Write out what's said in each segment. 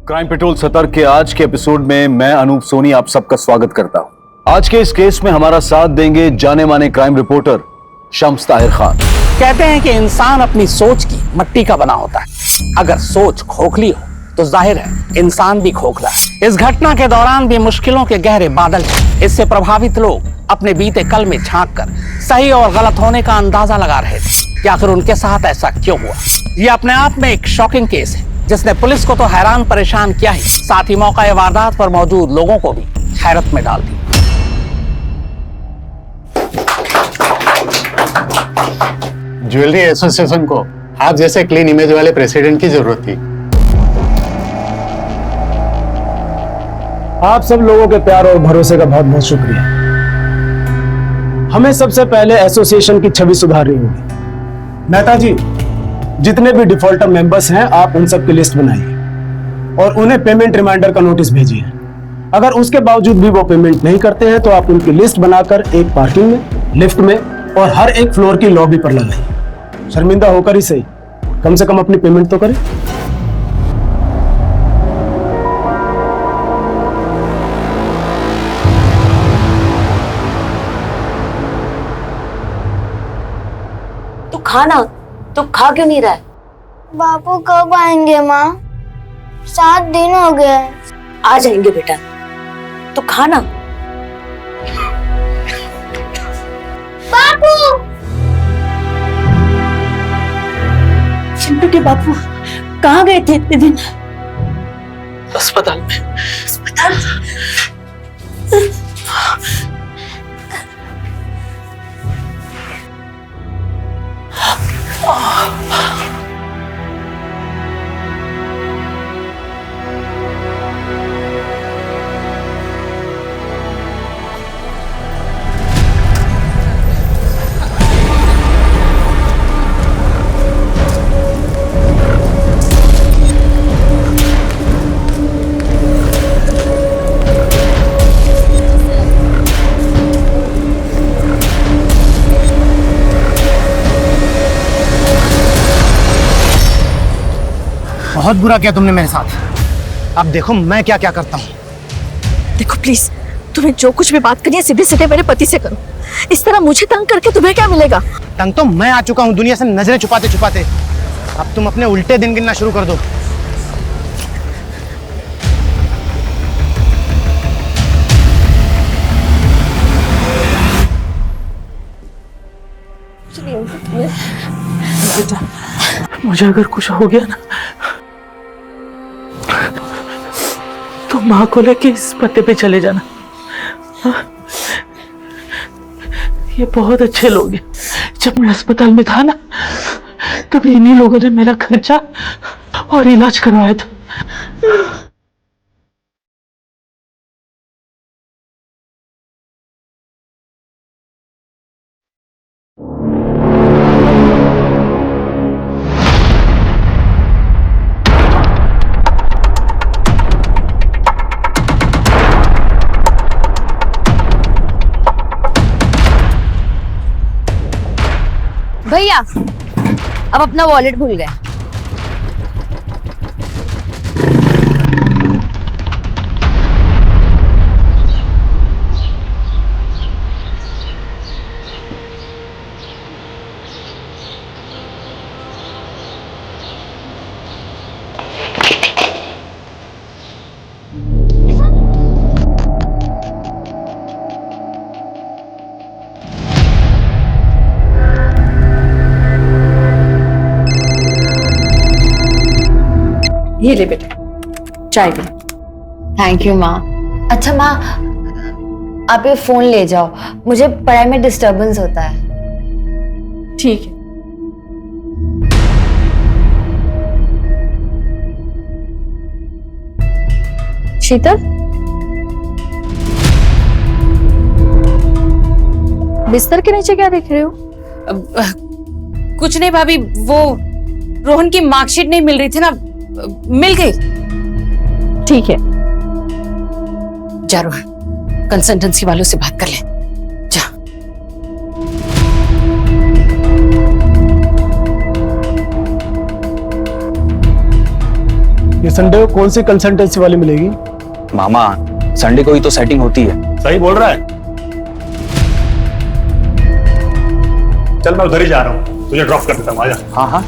Crime petrol सतर्क के आज के एपिसोड में मैं अनूप सोनी आप सबका स्वागत करता हूं। आज के इस केस में हमारा साथ देंगे जाने माने क्राइम रिपोर्टर शम्स ताहिर खान। कहते हैं कि इंसान अपनी सोच की मट्टी का बना होता है। अगर सोच खोखली हो तो जाहिर है इंसान भी खोखला है। इस घटना के दौरान भी मुश्किलों के गहरे बादल थे। इससे प्रभावित लोग अपने बीते कल में झांक कर सही और गलत होने का अंदाजा लगा रहे थे कि आखिर उनके साथ ऐसा क्यों हुआ। ये अपने आप में एक शॉकिंग केस है जिसने पुलिस को तो हैरान परेशान किया ही, साथ ही मौका वारदात पर मौजूद लोगों को भी हैरत में डाल दी। ज्वेलरी एसोसिएशन को आप जैसे क्लीन इमेज वाले प्रेसिडेंट की जरूरत थी। आप सब लोगों के प्यार और भरोसे का बहुत बहुत शुक्रिया। हमें सबसे पहले एसोसिएशन की छवि सुधारनी होगी। मेहता जी, जितने भी डिफॉल्टर मेंबर्स हैं आप उन सब की लिस्ट बनाइए और उन्हें पेमेंट रिमाइंडर का नोटिस भेजिए। अगर उसके बावजूद भी वो पेमेंट नहीं करते हैं तो आप उनकी लिस्ट बनाकर एक पार्किंग में, लिफ्ट में और हर एक फ्लोर की लॉबी पर लगाइए। शर्मिंदा होकर ही सही, कम से कम अपनी पेमेंट तो करें। तू खा क्यों नहीं रहा है? बापू कब आएंगे माँ? 7 दिन हो गए। आ जाएंगे बेटा, तो खाना। बापू! चिंटू के बापू कहाँ गए थे इतने दिन? अस्पताल में। अस्पताल? बहुत बुरा किया तुमने मेरे साथ। अब देखो मैं क्या क्या करता हूँ। देखो प्लीज, तुम्हें जो कुछ भी बात करनी है सीधे सीधे मेरे पति से करो। इस तरह मुझे तंग करके तुम्हें क्या मिलेगा? तंग तो मैं आ चुका हूँ दुनिया से नजरें छुपाते छुपाते। अब तुम अपने उल्टे दिन गिनना शुरू कर दो। बेटा, मुझे अगर कुछ हो गया ना तो माँ को लेके इस पते पे चले जाना। ये बहुत अच्छे लोग हैं। जब मैं अस्पताल में था ना तब इन्हीं लोगों ने मेरा खर्चा और इलाज करवाया था। भैया, अब अपना वॉलेट भूल गए। ये ले बेटा, चाय पी। थैंक यू माँ। अच्छा माँ, आप ये फोन ले जाओ, मुझे पढ़ाई में डिस्टरबेंस होता है। ठीक है। शीतल, बिस्तर के नीचे क्या देख रहे हो? कुछ नहीं भाभी, वो रोहन की मार्कशीट नहीं मिल रही थी ना, मिल गई। ठीक है, जा रोहन, कंसल्टेंसी वालों से बात कर ले। जा। ये संडे को कौन सी कंसल्टेंसी वाली मिलेगी? मामा संडे को ही तो सेटिंग होती है। सही बोल रहा है। चल मैं उधर ही जा रहा हूँ, तुझे ड्रॉप कर देता हूँ, आजा। हाँ हाँ।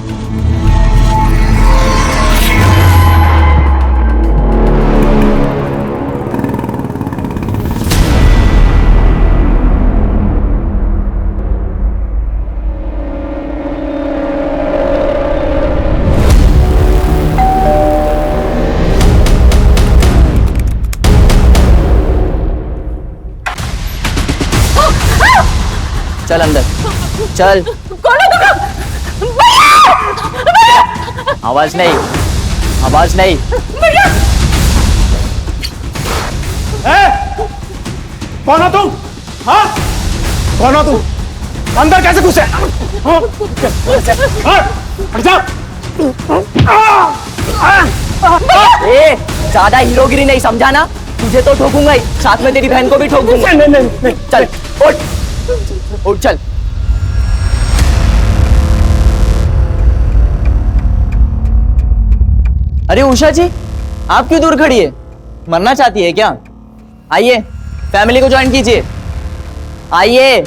चल अंदर चल। आवाज नहीं, आवाज नहीं। कौन हो तुम? हाँ कौन हो तुम? अंदर कैसे घुसे? हट जाओ। ए ज्यादा हीरोगिरी नहीं समझा ना, तुझे तो ठोकूंगा ही, साथ में तेरी बहन को भी ठोक दूंगा। नहीं। चल उठ उठ चल। अरे उषा जी, आप क्यों दूर खड़ी है? मरना चाहती है क्या? आइए फैमिली को ज्वाइन कीजिए, आइए।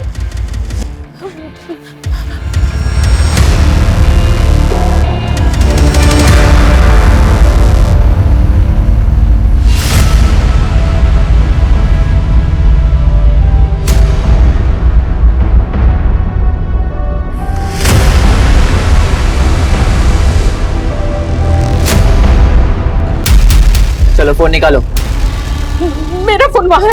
चलो फोन निकालो। मेरा फोन वहां है।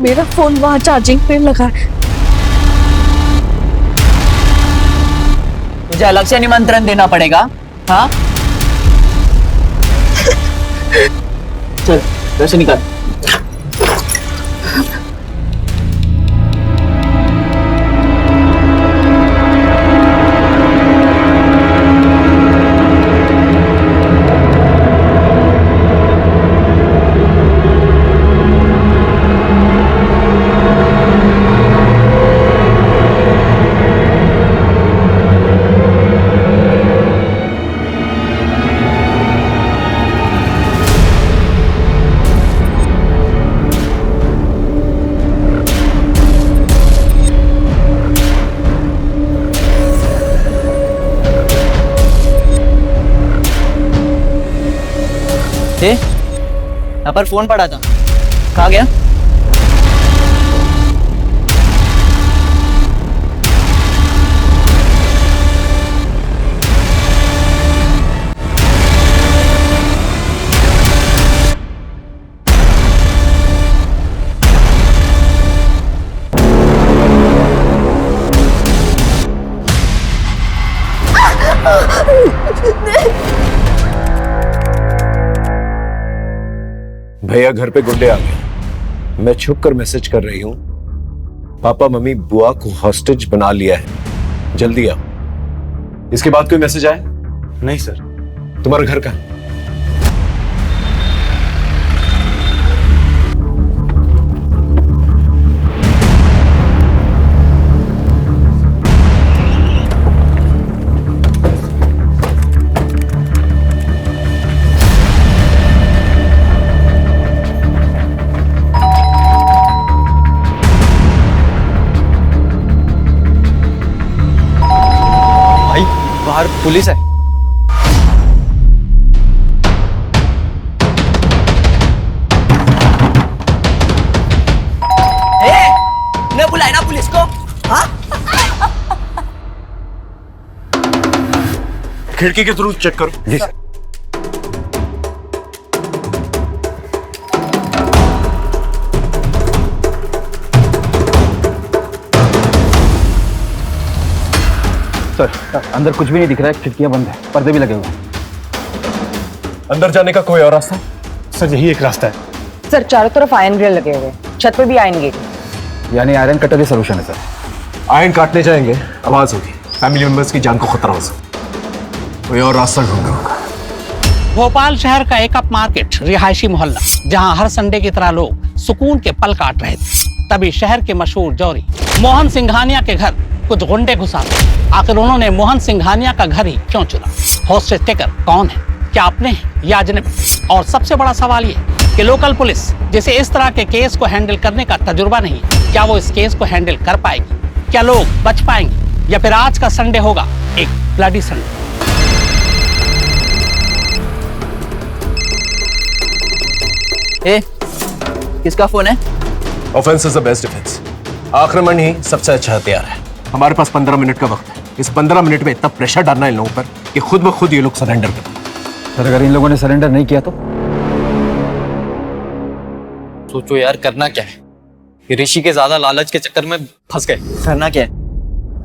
मेरा फोन वहां चार्जिंग पे लगा है। मुझे अलग से निमंत्रण देना पड़ेगा? हाँ चल वैसे निकाल। यहाँ पर फोन पड़ा था, कहाँ गया? भैया घर पे गुंडे आ गए। मैं छुप कर मैसेज कर रही हूँ, पापा मम्मी बुआ को हॉस्टेज बना लिया है, जल्दी आओ। इसके बाद कोई मैसेज आया? नहीं सर। तुम्हारा घर कहाँ? बाहर पुलिस है। ने बुलाए ना पुलिस को? हाँ? खिड़की के थ्रू चेक करो। जी सर। सर अंदर कुछ भी नहीं दिख रहा है, खिड़कियां बंद है, पर्दे भी लगे हुए हैं। अंदर जाने का कोई और रास्ता? सर यही एक रास्ता है। सर चारों तरफ आयरन ग्रिल लगे हुए, छत पे भी आयरन गेट। यानी आयरन कटर ही सोल्यूशन है सर। आयरन काटने जाएंगे, आवाज होगी, फैमिली मेंबर्स की जान को खतरा हो सकता, कोई और रास्ता ढूंढना होगा। भोपाल शहर का एक अप मार्केट रिहायशी मोहल्ला, जहां हर संडे की तरह लोग सुकून के पल काट रहे थे, तभी शहर के मशहूर जौहरी मोहन सिंघानिया के घर कुछ गुंडे घुस आते। आखिर उन्होंने मोहन सिंघानिया का घर ही क्यों चुना? हॉस्टेज टेकर कौन है? क्या अपने हैं या अजनबी? और सबसे बड़ा सवाल ये कि लोकल पुलिस जिसे इस तरह के केस को हैंडल करने का तजुर्बा नहीं है, क्या वो इस केस को हैंडल कर पाएगी? क्या लोग बच पाएंगे या फिर आज का संडे होगा एक ब्लडी संडे? ए, किसका फोन है? Offence is the best defence. आक्रमण ही सबसे अच्छा हथियार है। हमारे पास 15 मिनट का वक्त है। इस 15 मिनट में इतना प्रेशर डालना इन लोगों पर कि खुद ब खुद ये लोग सरेंडर कर दें। सर अगर इन लोगों ने सरेंडर नहीं किया तो? सोचो यार, करना क्या है? ये ऋषि के ज्यादा लालच के चक्कर में फंस गए। करना क्या है?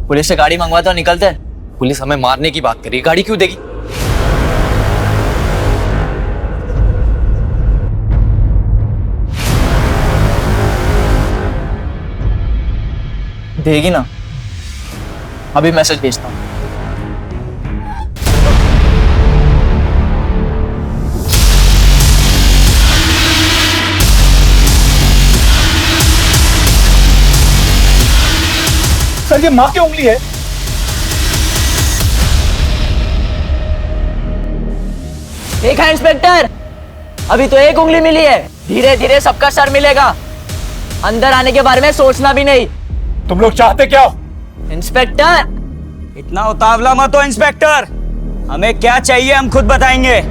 पुलिस से गाड़ी मंगवाते और निकलते हैं। पुलिस हमें मारने की बात करी, गाड़ी क्यों देगी? देगी ना। अभी मैसेज भेजता हूँ। सर ये माँ की उंगली है। देखा इंस्पेक्टर, अभी तो एक उंगली मिली है, धीरे धीरे सबका सर मिलेगा। अंदर आने के बारे में सोचना भी नहीं। तुम लोग चाहते क्या हो? इंस्पेक्टर, इतना उतावला मत हो इंस्पेक्टर। हमें क्या चाहिए हम खुद बताएंगे।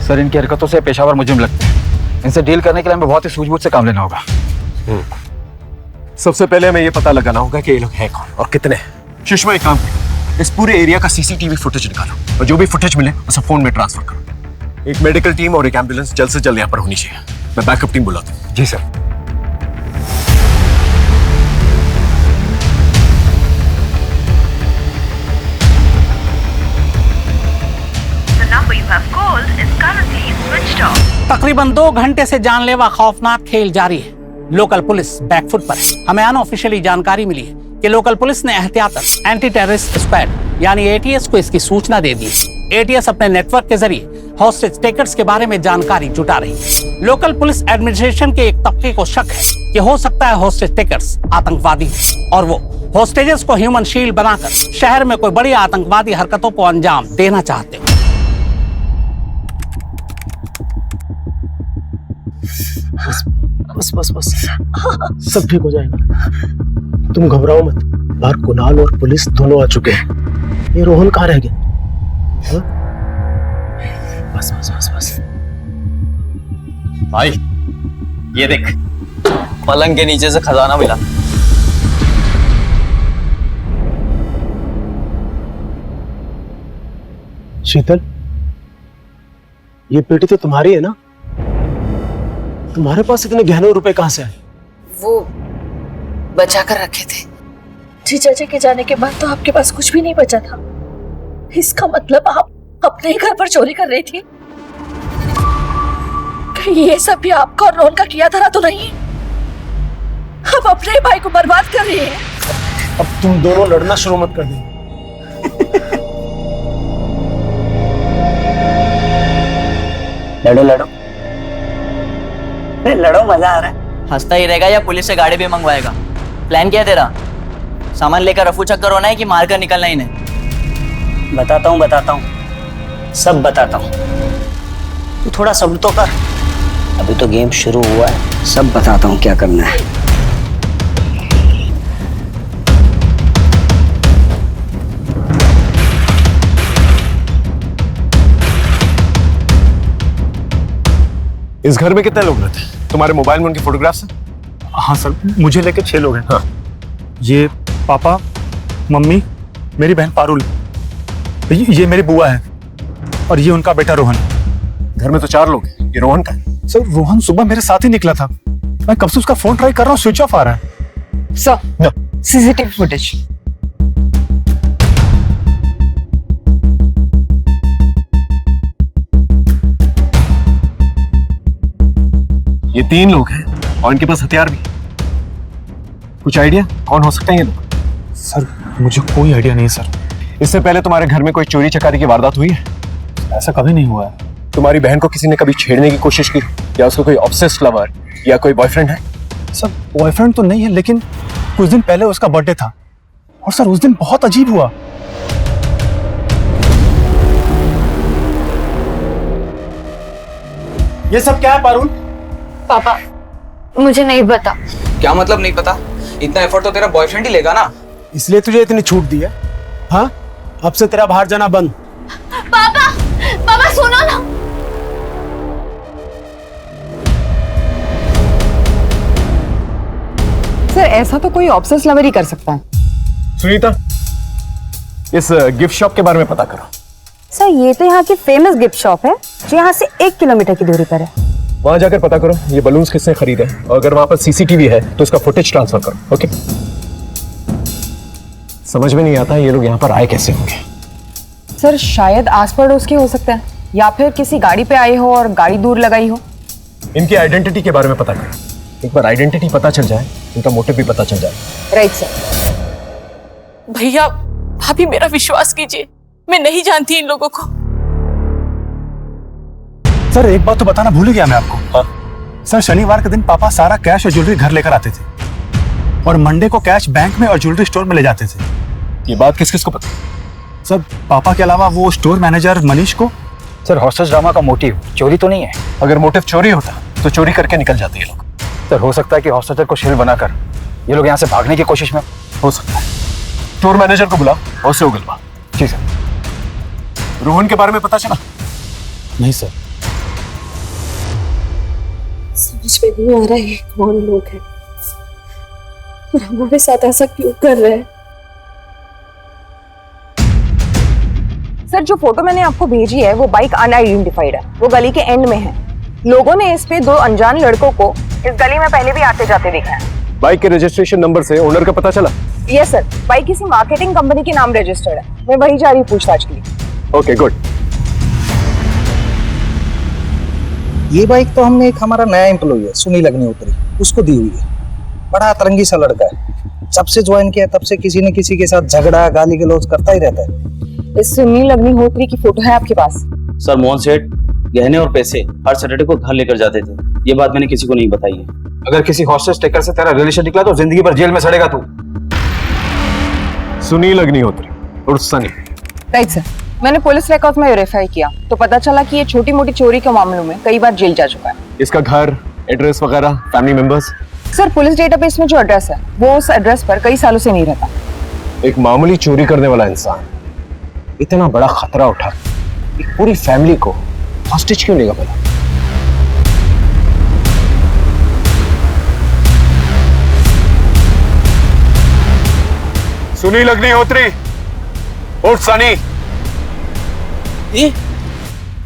सर इनकी हरकतों से पेशावर मुजरिम लगते हैं। इनसे डील करने के लिए हमें बहुत ही सूझबूझ से काम लेना होगा। सबसे पहले हमें ये पता लगाना होगा कि ये लोग हैं कौन और कितने हैं। सुषमा एक काम करो, इस पूरे एरिया का सीसीटीवी फुटेज निकालो और जो भी फुटेज मिले उसे फोन में ट्रांसफर करो। एक मेडिकल टीम और एक एम्बुलेंस जल्द से जल्द यहाँ पर होनी चाहिए। मैं बैकअप टीम बुलाता हूँ। जी सर। तकरीबन 2 घंटे से जानलेवा खौफनाक खेल जारी है। लोकल पुलिस बैकफुट पर है। हमें अनऑफिशियली जानकारी मिली है कि लोकल पुलिस ने एहतियातन एंटी टेररिस्ट स्क्वाड यानी एटीएस को इसकी सूचना दे दी है। एटीएस अपने नेटवर्क के जरिए हॉस्टेज टेकर्स के बारे में जानकारी जुटा रही है। लोकल पुलिस एडमिनिस्ट्रेशन के एक तबके को शक है कि हो सकता है हॉस्टेज टेकर्स आतंकवादी हो और वो हॉस्टेजेस को ह्यूमन शील्ड बनाकर शहर में कोई बड़ी आतंकवादी हरकतों को अंजाम देना चाहते हो। बस बस बस सब ठीक हो जाएगा। तुम घबराओ मत। बाहर कुणाल और पुलिस दोनों आ चुके हैं। ये रोहन कहाँ रह गया? हाँ? बस बस बस बस। भाई ये देख, पलंग के नीचे से खजाना मिला। शीतल, ये पेटी तो तुम्हारी है ना? तुम्हारे पास इतने गहने रुपए कहाँ से आए? वो बचा कर रखे थे। जीजा जी के जाने के बाद तो आपके पास कुछ भी नहीं बचा था। इसका मतलब आप अपने ही घर पर चोरी कर रही थी? कहीं ये सब भी आपका और रोहन का किया धरा तो नहीं? अब अपने भाई को बर्बाद कर रही है। अब तुम दोनों लड़ना शुरू मत कर देना। लड़ो लड़ो लड़ो, मजा आ रहा है। हंसता ही रहेगा या पुलिस से गाड़ी भी मंगवाएगा? प्लान क्या है तेरा? सामान लेकर रफू चक्कर होना है कि मारकर निकलना ही नहीं? बताता हूँ, सब बताता हूँ। तू थोड़ा सब्र तो कर, अभी तो गेम शुरू हुआ है। सब बताता हूँ क्या करना है। इस घर में कितने लोग रहते हैं? तुम्हारे मोबाइल में उनके फोटोग्राफ्स हैं? हाँ सर, मुझे लेके 6 लोग हैं। हाँ। ये पापा, मम्मी, मेरी बहन पारुल, ये मेरी बुआ है और ये उनका बेटा रोहन। घर में तो 4 लोग हैं। ये रोहन का है? सर रोहन सुबह मेरे साथ ही निकला था। मैं कब से उसका फोन ट्राई कर रहा हूँ, स्विच ऑफ आ रहा है। Sir CCTV footage. ये 3 लोग हैं और इनके पास हथियार भी। कुछ आइडिया कौन हो सकते हैं ये लोग? सर मुझे कोई आइडिया नहीं है सर। इससे पहले तुम्हारे घर में कोई चोरी चकारी की वारदात हुई है? ऐसा कभी नहीं हुआ है। तुम्हारी बहन को किसी ने कभी छेड़ने की कोशिश की, या उसको कोई ऑब्सेस्ड लवर या कोई बॉयफ्रेंड है? सर बॉयफ्रेंड तो नहीं है, लेकिन कुछ दिन पहले उसका बर्थडे था और सर उस दिन बहुत अजीब हुआ। ये सब क्या है पारुल? पापा मुझे नहीं पता। क्या मतलब नहीं पता? इतना एफर्ट तो तेरा बॉयफ्रेंड ही लेगा ना। इसलिए तुझे इतनी छूट दी है? हाँ, अब से तेरा बाहर जाना बंद। पापा पापा सुनो ना। सर ऐसा तो कोई ऑब्सेस लवर ही कर सकता है। सुनीता, इस गिफ्ट शॉप के बारे में पता करो। सर ये तो यहाँ की फेमस गिफ्ट शॉप है जो यहाँ से 1 किलोमीटर की दूरी पर है। वहां जाकर पता करो ये बलून्स किसने खरीदे, और अगर वहां पर सीसीटीवी है तो उसका फुटेज ट्रांसफर करो। ओके? समझ में नहीं आता ये लोग यहाँ पर आए कैसे होंगे। सर शायद आस पड़ोस के हो सकते हैं, या फिर किसी गाड़ी पे आए हो और गाड़ी दूर लगाई हो। इनकी आइडेंटिटी के बारे में पता करो। एक बार आइडेंटिटी पता चल जाए, इनका मोटिव भी पता चल जाए। Right sir. भैया भाभी मेरा विश्वास कीजिए, मैं नहीं जानती इन लोगों को। सर एक बात तो बताना भूल गया मैं आपको। हाँ? सर शनिवार के दिन पापा सारा कैश और ज्वेलरी घर लेकर आते थे और मंडे को कैश बैंक में और ज्वेलरी स्टोर में ले जाते थे। ये बात किस किस को पता? सर पापा के अलावा वो स्टोर मैनेजर मनीष को। सर हॉस्टेज ड्रामा का मोटिव चोरी तो नहीं है? अगर मोटिव चोरी होता तो चोरी करके निकल जाते ये लोग। सर हो सकता है कि हॉस्टेजर को शेर बनाकर ये लोग यहाँ से भागने की कोशिश में। हो सकता है। स्टोर मैनेजर को बुलाओ और उसे उगलवा। ठीक है। रोहन के बारे में पता चला? नहीं सर। समझ में नहीं आ रहा है कौन लोग हैं और हमारे साथ ऐसा क्यों कर रहे हैं। सर जो फोटो मैंने आपको भेजी है वो बाइक अनआइडेंटिफाइड है, वो गली के एंड में है। लोगों ने इस पे 2 अनजान लड़कों को इस गली में पहले भी आते जाते देखा है। बाइक के रजिस्ट्रेशन नंबर से ओनर का पता चला? यस सर, बाइक किसी मार्केटिंग कंपनी के नाम रजिस्टर्ड है। मैं वही जा रही हूँ पूछताछ के लिए। Okay good. ये बाइक तो हमने एक हमारा नया एम्प्लॉय है सुनील अग्निहोत्री, उसको दी हुई है। बड़ा अतरंगी सा लड़का है, जब से ज्वाइन किया तब से किसी न किसी के साथ झगड़ा गाली गलौज करता ही रहता है। इस सुनील अग्निहोत्री की फोटो है आपके पास? सर मोहन सेठ गहने और पैसे हर सैटरडे को घर लेकर जाते थे, ये बात मैंने किसी को नहीं बताई है। अगर किसी हॉस्टेज टेकर से तेरा रिलेशन निकला तो जिंदगी भर जेल में सड़ेगा तू। सुनील अग्निहोत्री उर्फ सनी। राइट सर, मैंने पुलिस रिकॉर्ड में वेरीफाई किया तो पता चला कि ये छोटी मोटी चोरी के मामलों में कई बार जेल जा चुका है। इसका घर, एड्रेस वगैरह, family members? Sir police database में जो एड्रेस है वो उस एड्रेस पर कई सालों से नहीं रहता। एक मामूली चोरी करने वाला इंसान इतना बड़ा खतरा उठा, एक पूरी फैमिली को हॉस्टेज क्यों लेगा भला? सुनील अग्निहोत्री उर्फ सनी। ये इन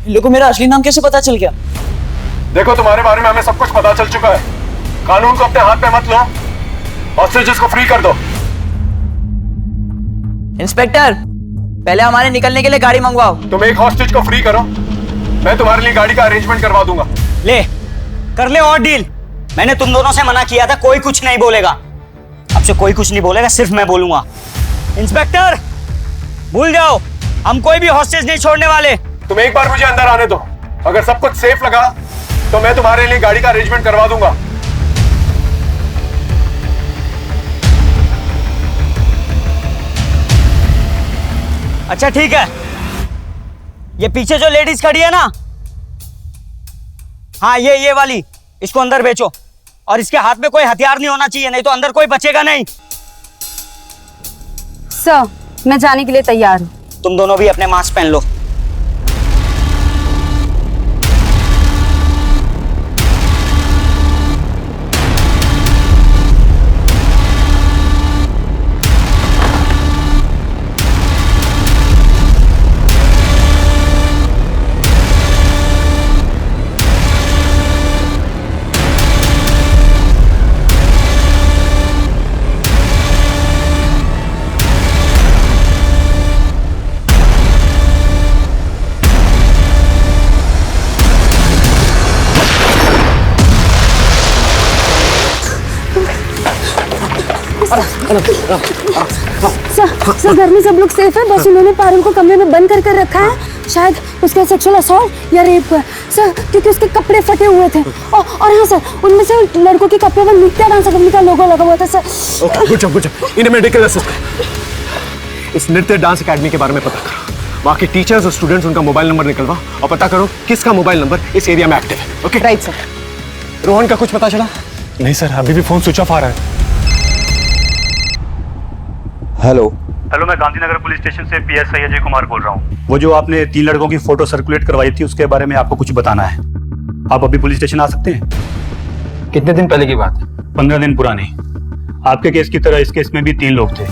लोगों को मेरा असली नाम कैसे पता चल गया? देखो तुम्हारे बारे में हमें सब कुछ पता चल चुका है। कानून को अपने हाथ में मत लो, हॉस्टेजेस को फ्री कर दो। इंस्पेक्टर पहले हमारे निकलने के लिए गाड़ी मंगवाओ। तुम एक हॉस्टेज को फ्री करो, मैं तुम्हारे लिए गाड़ी का अरेंजमेंट करवा दूंगा। ले कर ले और डील। मैंने तुम दोनों से मना किया था, कोई कुछ नहीं बोलेगा। अब से कोई कुछ नहीं बोलेगा, सिर्फ मैं बोलूंगा। इंस्पेक्टर भूल जाओ, हम कोई भी हॉस्टेज नहीं छोड़ने वाले। तुम एक बार मुझे अंदर आने दो, अगर सब कुछ सेफ लगा तो मैं तुम्हारे लिए गाड़ी का अरेंजमेंट करवा दूंगा। अच्छा ठीक है, ये पीछे जो लेडीज खड़ी है ना, हाँ ये वाली, इसको अंदर बेचो और इसके हाथ में कोई हथियार नहीं होना चाहिए, नहीं तो अंदर कोई बचेगा नहीं। सर मैं जाने के लिए तैयार हूँ। तुम दोनों भी अपने मास्क पहन लो। सर घर में सब लोग सेफ है, बस उन्होंने पारुल को कमरे में बंद कर रखा है। शायद उसका सेक्सुअल असॉल्ट या रेप हुआ है सर, क्योंकि उसके कपड़े फटे हुए थे। और हाँ सर, उनमें से लड़कों के कपड़े पर नित्या डांस अकेडमी का लोगो लगा हुआ था सर। Okay, good job. इन्हें मेडिकल असिस्टेंट इस नृत्य डांस एकेडमी के बारे में पता करो। वहाँ के टीचर्स और स्टूडेंट्स उनका मोबाइल नंबर निकलवा और पता करो किसका मोबाइल नंबर इस एरिया में एक्टिव है। Okay right sir. रोहन का कुछ पता चला? नहीं सर, अभी भी फोन स्विच ऑफ आ रहा है। हेलो हेलो, मैं गांधीनगर पुलिस स्टेशन से पीएसआई अजय कुमार बोल रहा हूँ। वो जो आपने 3 लड़कों की फोटो सर्कुलेट करवाई थी, उसके बारे में आपको कुछ बताना है। आप अभी पुलिस स्टेशन आ सकते हैं? कितने दिन पहले की बात है? 15 दिन पुरानी। आपके केस की तरह इस केस में भी 3 लोग थे।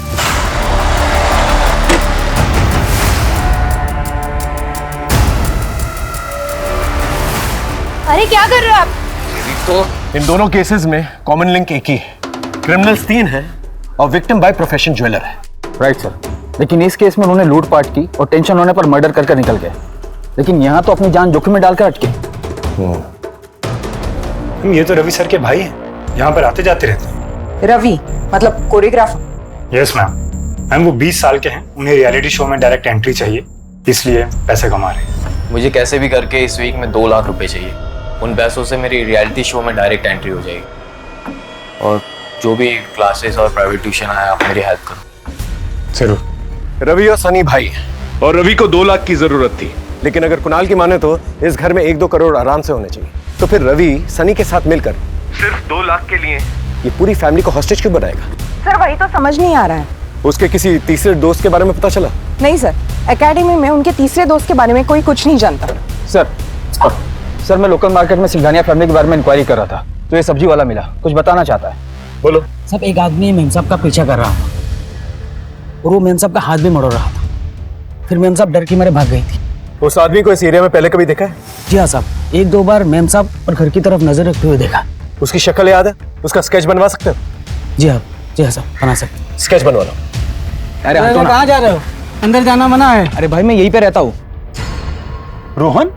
अरे क्या कर रहे हो आप? तो इन दोनों केसेस में कॉमन लिंक एक ही है, क्रिमिनल्स 3 हैं और विक्टिम बाय प्रोफेशन ज्वेलर है। राइट सर, लेकिन इस केस में उन्होंने लूटपाट की और टेंशन होने पर मर्डर करके निकल गए, लेकिन यहाँ तो अपनी जान जोखिम में डालकर अटके। ये तो रवि सर के भाई हैं, यहाँ पर आते जाते रहते हैं। रवि मतलब कोरियोग्राफर? यस मैम, वो 20 साल के हैं, उन्हें रियलिटी शो में डायरेक्ट एंट्री चाहिए, इसलिए पैसे कमा रहे हैं। मुझे कैसे भी करके इस वीक में 2 लाख रुपए चाहिए। उन पैसों से मेरी रियलिटी शो में डायरेक्ट एंट्री हो जाएगी, और जो भी क्लासेस और प्राइवेट ट्यूशन आया, आप मेरी हेल्प करो। जरूर। रवि और सनी भाई, और रवि को 2 लाख की जरूरत थी, लेकिन अगर कुणाल की माने तो इस घर में 1-2 करोड़ आराम से होने चाहिए। तो फिर रवि सनी के साथ मिलकर सिर्फ 2 लाख के लिए ये पूरी फैमिली को हॉस्टेज क्यों बनाएगा? सर वही तो समझ नहीं आ रहा है। उसके किसी तीसरे दोस्त के बारे में पता चला? नहीं सर, एकेडमी में उनके तीसरे दोस्त के बारे में कोई कुछ नहीं जानता। सर मैं लोकल मार्केट में सिंघानिया फैमिली के बारे में इंक्वायरी कर रहा था, तो ये सब्जी वाला मिला, कुछ बताना चाहता है। बोलो। सब एक आदमी मेम साहब का पीछा कर रहा था और वो मेम साहब का हाथ भी मरोड़ रहा था। फिर मेम साहब डर के मारे भाग गई थी। उस आदमी को इस एरिया में पहले कभी देखा है? जी हाँ साहब, 1-2 बार मेम साहब और घर की तरफ नजर रखते हुए देखा। उसकी शक्ल याद है? उसका स्केच बनवा सकते हो? जी हाँ साहब, बना सकते। स्केच बनवा लो। अरे कहाँ जा रहे हो? अंदर जाना मना है। अरे भाई मैं यहीं पे रहता हूँ। रोहन,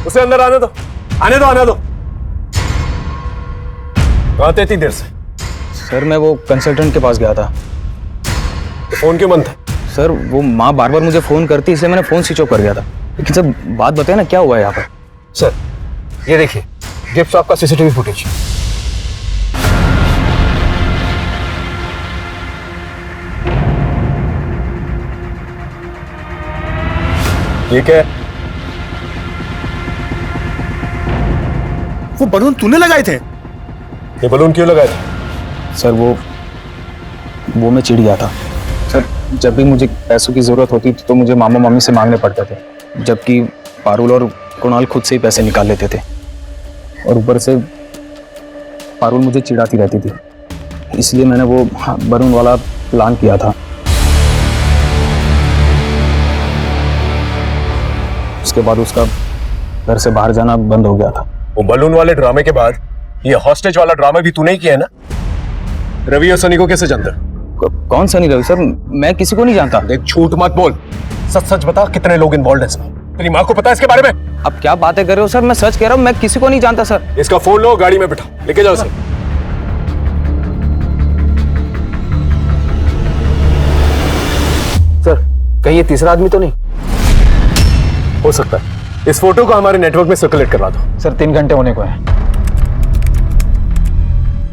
उसे अंदर आने दो, आने दो। कहाँ थे इतनी देर से? सर मैं वो कंसल्टेंट के पास गया था। तो फोन क्यों बंद था? सर वो माँ बार बार मुझे फोन करती, इसलिए मैंने फोन स्विच ऑफ कर गया था। लेकिन सर बात बताए ना, क्या हुआ है यहाँ पर? सर ये देखिए, गिफ्ट शॉप का सीसीटीवी फुटेज। ये क्या है? वो बलून तूने लगाए थे? ये बलून क्यों लगाए थे? सर वो मैं चिढ़ गया था। सर जब भी मुझे पैसों की जरूरत होती थी तो मुझे मामा मामी से मांगने पड़ते थे, जबकि पारुल और कुणाल खुद से ही पैसे निकाल लेते थे, और ऊपर से पारुल मुझे चिढ़ाती रहती थी। इसलिए मैंने वो बलून वाला प्लान किया था। उसके बाद उसका घर से बाहर जाना बंद हो गया था। वो बलून वाले ड्रामे के बाद ये हॉस्टेज वाला ड्रामा भी तूने ही किया है ना? रवि और सनी को कैसे जानता? कौन सनी? रवि सर मैं किसी को नहीं जानता। देख झूठ मत बोल, सच सच बता, कितने लोग इन्वॉल्व हैं इसमें? तेरी माँ को पता है इसके बारे में? अब क्या बातें कर रहे हो सर, मैं सच कह रहा हूँ, मैं किसी को नहीं जानता सर। इसका फोन लो, गाड़ी में बिठाओ, लेके जाओ सर। सर कहीं ये तीसरा आदमी तो नहीं? हो सकता है। इस फोटो को हमारे नेटवर्क में सर्कुलेट करवा दो। सर 3 घंटे होने को है,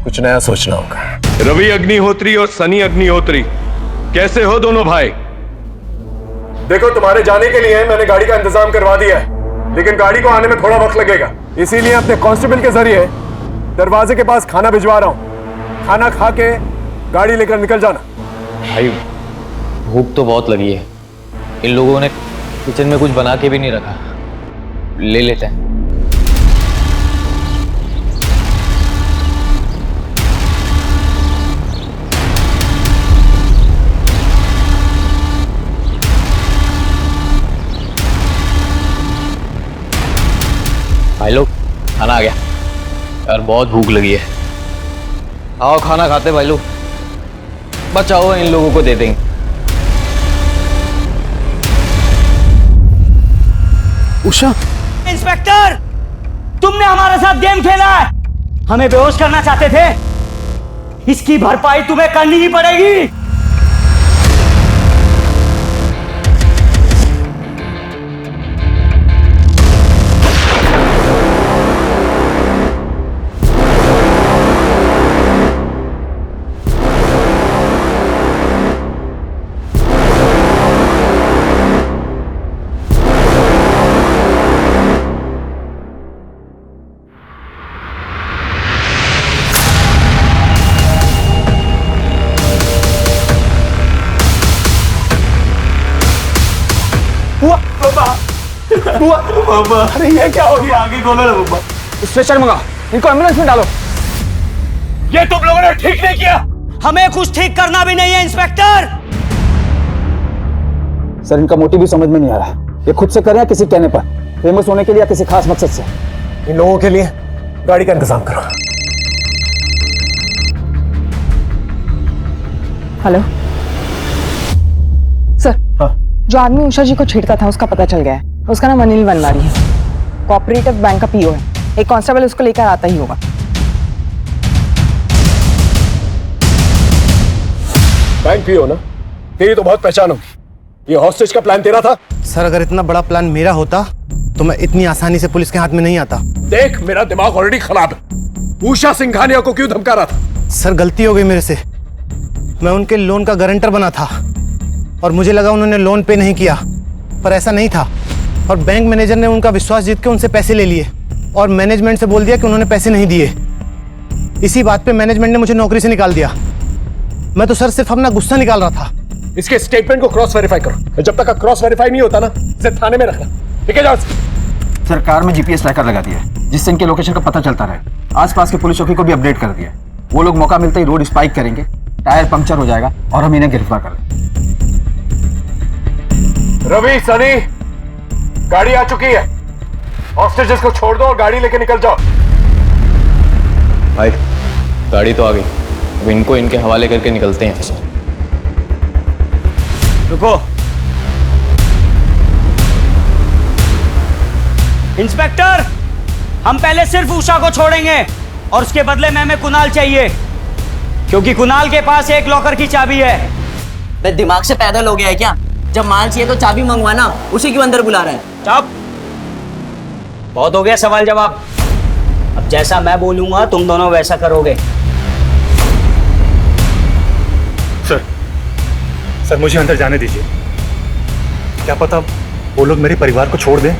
कुछ नया सोचना होगा। रवि अग्निहोत्री और सनी अग्निहोत्री, कैसे हो दोनों भाई? देखो तुम्हारे जाने के लिए मैंने गाड़ी का इंतजाम करवा दिया है, लेकिन गाड़ी को आने में थोड़ा वक्त लगेगा, इसीलिए अपने कांस्टेबल के जरिए दरवाजे के पास खाना भिजवा रहा हूँ। खाना खा के गाड़ी लेकर निकल जाना। भाई भूख तो बहुत लगी है, इन लोगों ने किचन में कुछ बना के भी नहीं रखा, ले लेते हैं। भाई लोग खाना आ गया यार, बहुत भूख लगी है। आओ खाना खाते भाई लोग, बचाओ इन लोगों को दे देंगे। उषा, इंस्पेक्टर तुमने हमारे साथ गेम खेला है, हमें बेहोश करना चाहते थे, इसकी भरपाई तुम्हें करनी ही पड़ेगी। बुआ, अरे ये क्या हो गया? आगे खोलो ना बुआ। स्ट्रेचर मंगा, इनको एम्बुलेंस में डालो। ये तुम लोगों ने ठीक नहीं किया। हमें कुछ ठीक करना भी नहीं है इंस्पेक्टर। सर इनका मोटिव भी समझ में नहीं आ रहा। ये खुद से कर रहे हैं किसी कहने पर, फेमस होने के लिए या किसी खास मकसद से? इन लोगों के लिए गाड़ी का इंतजाम करो। हेलो सर, जो आदमी उषा जी को छेड़ता था उसका पता चल गया है। उसका नाम अनिल वनवारी है, कोऑपरेटिव बैंक का पीओ है। एक कांस्टेबल उसको लेकर आता ही होगा। बैंक पीओ ना, तेरी तो बहुत पहचान होगी। ये हॉस्टेज का प्लान तेरा था? सर अगर इतना बड़ा प्लान मेरा होता तो मैं इतनी आसानी से पुलिस के हाथ में नहीं आता। देख मेरा दिमाग ऑलरेडी खराब है। उषा सिंघानिया को क्यों धमका रहा था? सर गलती हो गई मेरे से। मैं उनके लोन का गारंटर बना था और मुझे लगा उन्होंने लोन पे नहीं किया, पर ऐसा नहीं था। और बैंक मैनेजर ने उनका विश्वास जीत के उनसे पैसे ले लिए और मैनेजमेंट से बोल दिया कि उन्होंने पैसे नहीं दिए। इसी बात पे मैनेजमेंट ने मुझे नौकरी से निकाल दिया। मैं तो सर सिर्फ अपना गुस्सा निकाल रहा था। इसके स्टेटमेंट को क्रॉस वेरीफाई करो। जब तक क्रॉस वेरीफाई नहीं होता ना, इसे थाने में रखना। ठीक है जाओ। सरकार में जीपीएस ट्रैकर लगा दिया है जिससे इनके लोकेशन का पता चलता रहे। आसपास के पुलिस चौकी को भी अपडेट कर दिया है। वो लोग मौका मिलते ही रोड स्पाइक करेंगे, टायर पंक्चर हो जाएगा और हम इन्हें गिरफ्तार कर लेंगे। रवि, सनी, गाड़ी आ चुकी है। हॉस्टेजेस को छोड़ दो और गाड़ी लेके निकल जाओ। भाई गाड़ी तो आ गई, अब इनको इनके हवाले करके निकलते हैं। रुको इंस्पेक्टर, हम पहले सिर्फ उषा को छोड़ेंगे और उसके बदले में हमें कुणाल चाहिए, क्योंकि कुणाल के पास एक लॉकर की चाबी है। मैं दिमाग से पैदल हो गया है क्या? जब माल चाहिए तो चाबी मंगवाना, उसी क्यों अंदर बुला रहा है? चुप, बहुत हो गया सवाल जवाब। अब जैसा मैं बोलूंगा तुम दोनों वैसा करोगे। सर मुझे अंदर जाने दीजिए। क्या पता वो लोग मेरे परिवार को छोड़ दें।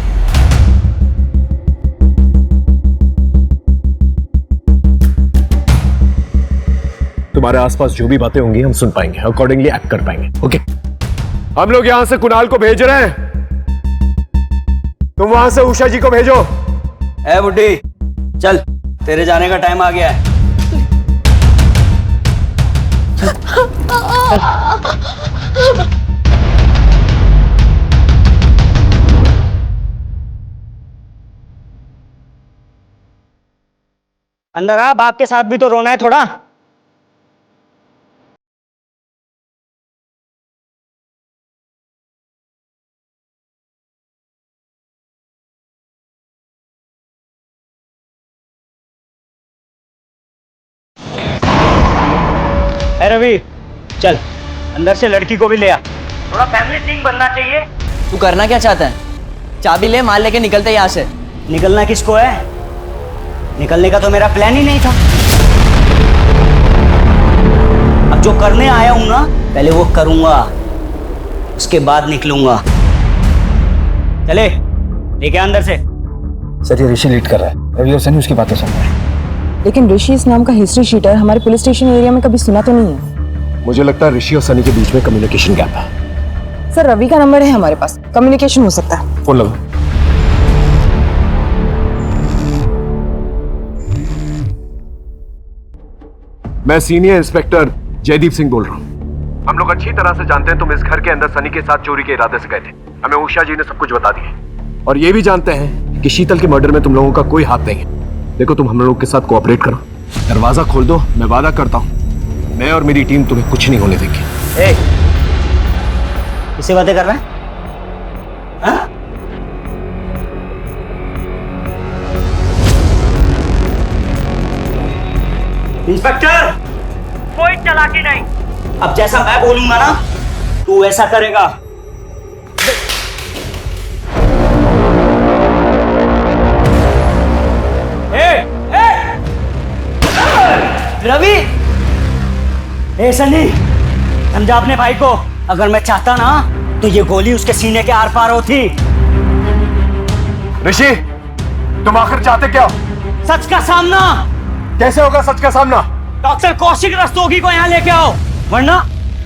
तुम्हारे आसपास जो भी बातें होंगी हम सुन पाएंगे, अकॉर्डिंगली एक्ट कर पाएंगे। ओके, हम लोग यहां से कुणाल को भेज रहे हैं, तुम वहां से उषा जी को भेजो। ए बुड्ढी, चल तेरे जाने का टाइम आ गया है। अंदर आ, बाप के साथ भी तो रोना है थोड़ा। रवि चल अंदर से लड़की को भी ले आ, थोड़ा फैमिली थिंग बनना चाहिए। तू करना क्या चाहता है? चाबी ले, माल लेके निकलते यहाँ से। निकलना किसको है? निकलने का तो मेरा प्लान ही नहीं था। अब जो करने आया हूं ना, पहले वो करूंगा, उसके बाद निकलूंगा। चले लेके अंदर से। सर ये ऋषि लीड कर रहा है, रवि और सनी उसकी बातें सुन रहे हैं। लेकिन ऋषि इस नाम का हिस्ट्री शीटर हमारे पुलिस स्टेशन एरिया में कभी सुना तो नहीं है। मुझे लगता है ऋषि और सनी के बीच में कम्युनिकेशन गैप है। सर रवि का नंबर है हमारे पास, कम्युनिकेशन हो सकता है। फोन लगाओ। मैं सीनियर इंस्पेक्टर जयदीप सिंह बोल रहा हूँ। हम लोग अच्छी तरह से जानते हैं तुम इस घर के अंदर सनी के साथ चोरी के इरादे से गए थे। हमें उषा जी ने सब कुछ बता दिया और ये भी जानते हैं कि शीतल के मर्डर में तुम लोगों का कोई हाथ नहीं है। देखो तुम हम लोगों के साथ कोऑपरेट करो, दरवाजा खोल दो, मैं वादा करता हूँ मैं और मेरी टीम तुम्हें कुछ नहीं होने देंगे। किससे बातें कर रहा है? हाँ? इंस्पेक्टर, चालाकी नहीं। अब जैसा मैं बोलूंगा ना तू ऐसा करेगा। रवि, ए सनी, समझा अपने भाई को। अगर मैं चाहता ना तो ये गोली उसके सीने के आर पार होती। ऋषि, तुम आखिर चाहते क्या? सच का सामना। कैसे होगा सच का सामना? डॉक्टर कौशिक रस्तोगी को यहाँ लेके आओ, वरना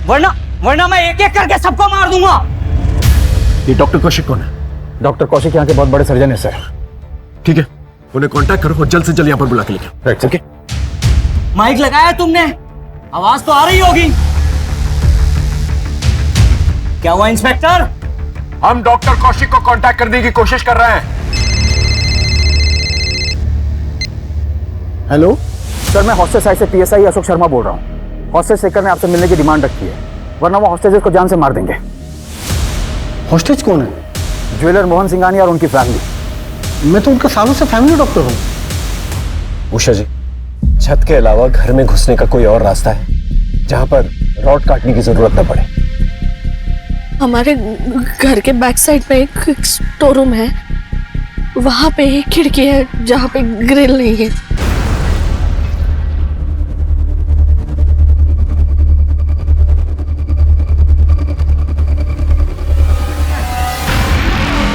वरना वरना मैं एक एक करके सबको मार दूंगा। ये डॉक्टर कौशिक कौन है? डॉक्टर कौशिक यहाँ के बहुत बड़े सर्जन है सर। ठीक है, उन्हें कांटेक्ट करो और जल्द से जल्द यहाँ पर बुला के लेके आओ। Right, okay. माइक लगाया है तुमने? आवाज तो आ रही होगी। क्या हुआ इंस्पेक्टर? हम डॉक्टर कौशिक को कांटेक्ट करने की कोशिश कर रहे हैं। हेलो सर, मैं हॉस्टेज साइड से PSI अशोक शर्मा बोल रहा हूँ। हॉस्टेज शेखर ने आपसे मिलने की डिमांड रखी है, वरना वो हॉस्टेजेस को जान से मार देंगे। हॉस्टेज कौन है? ज्वेलर मोहन सिंघानिया और उनकी फैमिली। मैं तो उनका सालों से फैमिली डॉक्टर हूँ। उषा जी, छत के अलावा घर में घुसने का कोई और रास्ता है जहां पर रॉड काटने की जरूरत न पड़े? हमारे घर के बैक साइड पे एक स्टोर रूम है, वहां पे एक खिड़की है जहां पे ग्रिल नहीं है।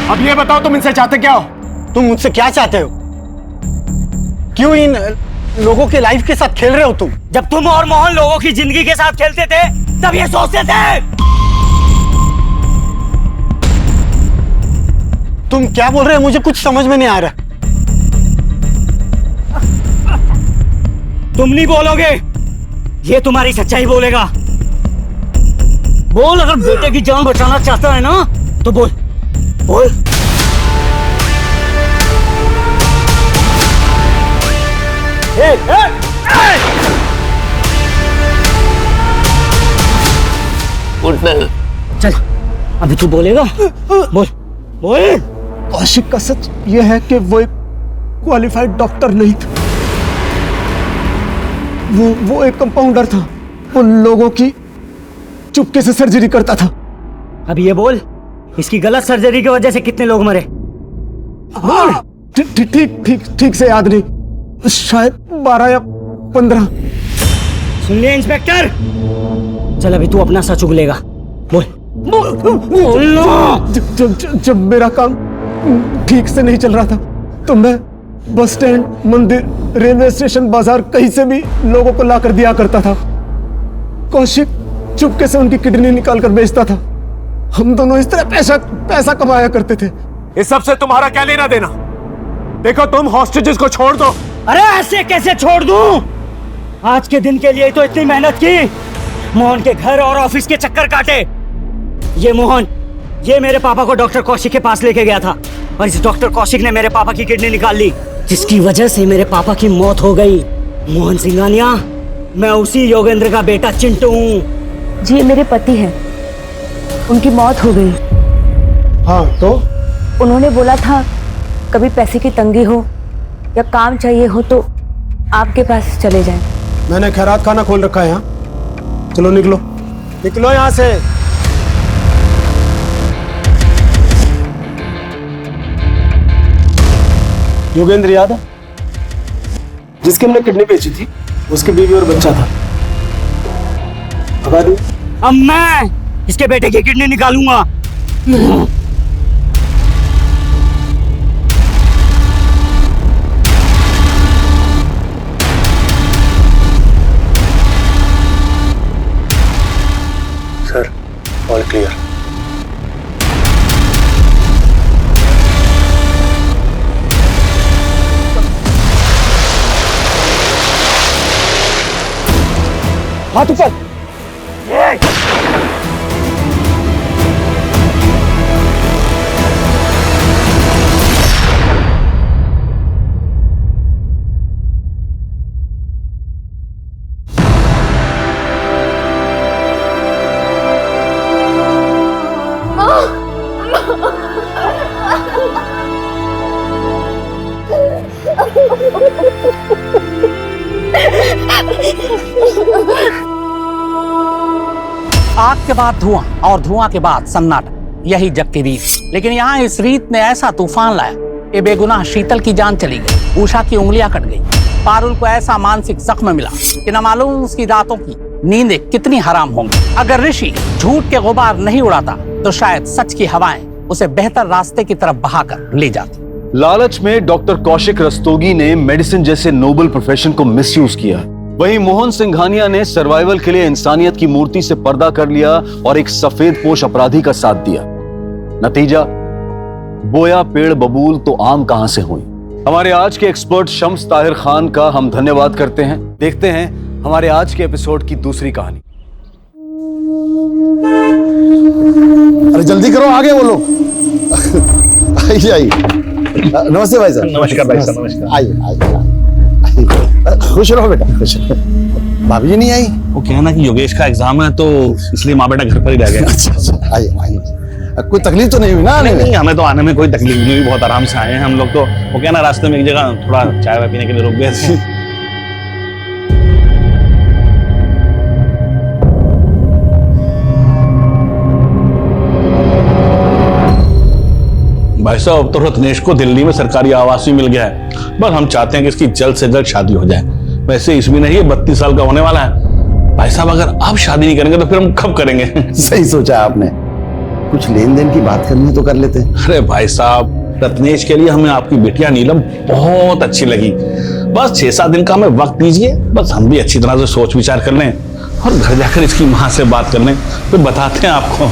अब ये बताओ, तुम इनसे चाहते क्या हो? तुम मुझसे क्या चाहते हो? क्यों इन लोगों के लाइफ के साथ खेल रहे हो तुम? जब तुम और मोहन लोगों की जिंदगी के साथ खेलते थे तब ये सोचते थे। तुम क्या बोल रहे हो? मुझे कुछ समझ में नहीं आ रहा। तुम नहीं बोलोगे, ये तुम्हारी सच्चाई बोलेगा। बोल, अगर बेटे की जान बचाना चाहता है ना तो बोल बोल। चल, अभी तू बोलेगा? बोल बोल। कौशिक का सच यह है कि वो एक क्वालिफाइड डॉक्टर नहीं था। वो एक कंपाउंडर था। वो लोगों की चुपके से सर्जरी करता था। अब ये बोल, इसकी गलत सर्जरी की वजह से कितने लोग मरे? ठीक से याद नहीं, शायद 12 या 15। सुन लिया इंस्पेक्टर? चल अभी तू अपना सच उगलेगा। बोल बोल। जब मेरा काम ठीक से नहीं चल रहा था तो मैं बस स्टैंड, मंदिर, रेलवे स्टेशन, बाजार, कहीं से भी लोगों को लाकर दिया करता था। कौशिक चुपके से उनकी किडनी निकाल कर बेचता था। हम दोनों इस तरह पैसा कमाया करते थे। इस सब से तुम्हारा क्या लेना देना? देखो, तुम हॉस्टेजेस को छोड़ दो। अरे ऐसे कैसे छोड़ दूं? आज के दिन के लिए तो इतनी मेहनत की, मोहन के घर और ऑफिस के चक्कर काटे। ये मोहन, ये मेरे पापा को डॉक्टर कौशिक के पास लेके गया था और इस डॉक्टर कौशिक ने मेरे पापा की किडनी निकाल ली, जिसकी वजह से मेरे पापा की मौत हो गई। मोहन सिंघानिया, मैं उसी योगेंद्र का बेटा चिंटू हूँ। जी, मेरे पति हैं, उनकी मौत हो गई। हाँ तो? उन्होंने बोला था कभी पैसे की तंगी हो या काम चाहिए हो तो आपके पास चले जाएं। मैंने खैरात खाना खोल रखा है यहाँ। चलो निकलो निकलो यहाँ से। योगेंद्र याद है, जिसके हमने किडनी बेची थी? उसकी बीवी और बच्चा था। अब मैं इसके बेटे की किडनी निकालूंगा। Sir, all clear. हाथ ऊपर। आग के बाद धुआं और धुआं के बाद सन्नाटा, यही जग की रीत। लेकिन यहाँ इस रीत ने ऐसा तूफान लाया कि बेगुनाह शीतल की जान चली गई, उषा की उंगलियां कट गई, पारुल को ऐसा मानसिक जख्म मिला कि न मालूम उसकी रातों की नींदें कितनी हराम होंगी। अगर ऋषि झूठ के गुबार नहीं उड़ाता तो शायद सच की हवाएं उसे बेहतर रास्ते की तरफ बहाकर ले जाती। लालच में डॉक्टर कौशिक रस्तोगी ने मेडिसिन जैसे नोबल प्रोफेशन को मिसयूज किया। वहीं मोहन सिंघानिया ने सर्वाइवल के लिए इंसानियत की मूर्ति से पर्दा कर लिया और एक सफेद पोश अपराधी का साथ दिया। नतीजा, बोया पेड़ बबूल तो आम कहां से हुई। हमारे आज के एक्सपर्ट शम्स ताहिर खान का हम धन्यवाद करते हैं। देखते हैं हमारे आज के एपिसोड की दूसरी कहानी। अरे जल्दी करो, आगे बोलो। आइए आइए। नमस्ते भाई साहब। नमस्कार भाई साहब, नमस्कार। आइए आइए। खुश रहो बेटा, खुश रहो। भाभी जी नहीं आई? वो क्या ना कि योगेश का एग्जाम है तो इसलिए माँ बेटा घर पर ही रह गए। अच्छा, आइए आइए। कोई तकलीफ तो नहीं हुई ना आने में? नहीं, हमें तो आने में कोई तकलीफ नहीं हुई, बहुत आराम से आए हैं हम लोग। तो वो क्या ना रास्ते में एक जगह थोड़ा चाय वाय पीने के लिए रुक गए थे। भाई साहब, अब तो रत्नेश को दिल्ली में सरकारी आवास भी मिल गया है। बस हम चाहते हैं कि इसकी जल्द से जल्द शादी हो जाए। वैसे इसमें नहीं, 32 साल का होने वाला है। भाई साहब, अगर अब शादी नहीं करेंगे तो फिर हम कब करेंगे? सही सोचा आपने। कुछ लेन देन की बात करनी तो कर लेते हैं। अरे भाई साहब, रत्नेश के लिए हमें आपकी बेटियां नीलम बहुत अच्छी लगी। बस 6-7 दिन का हमें वक्त दीजिए, बस हम भी अच्छी तरह से सोच विचार कर लें और घर जाकर इसकी माँ से बात कर लें, फिर बताते हैं आपको।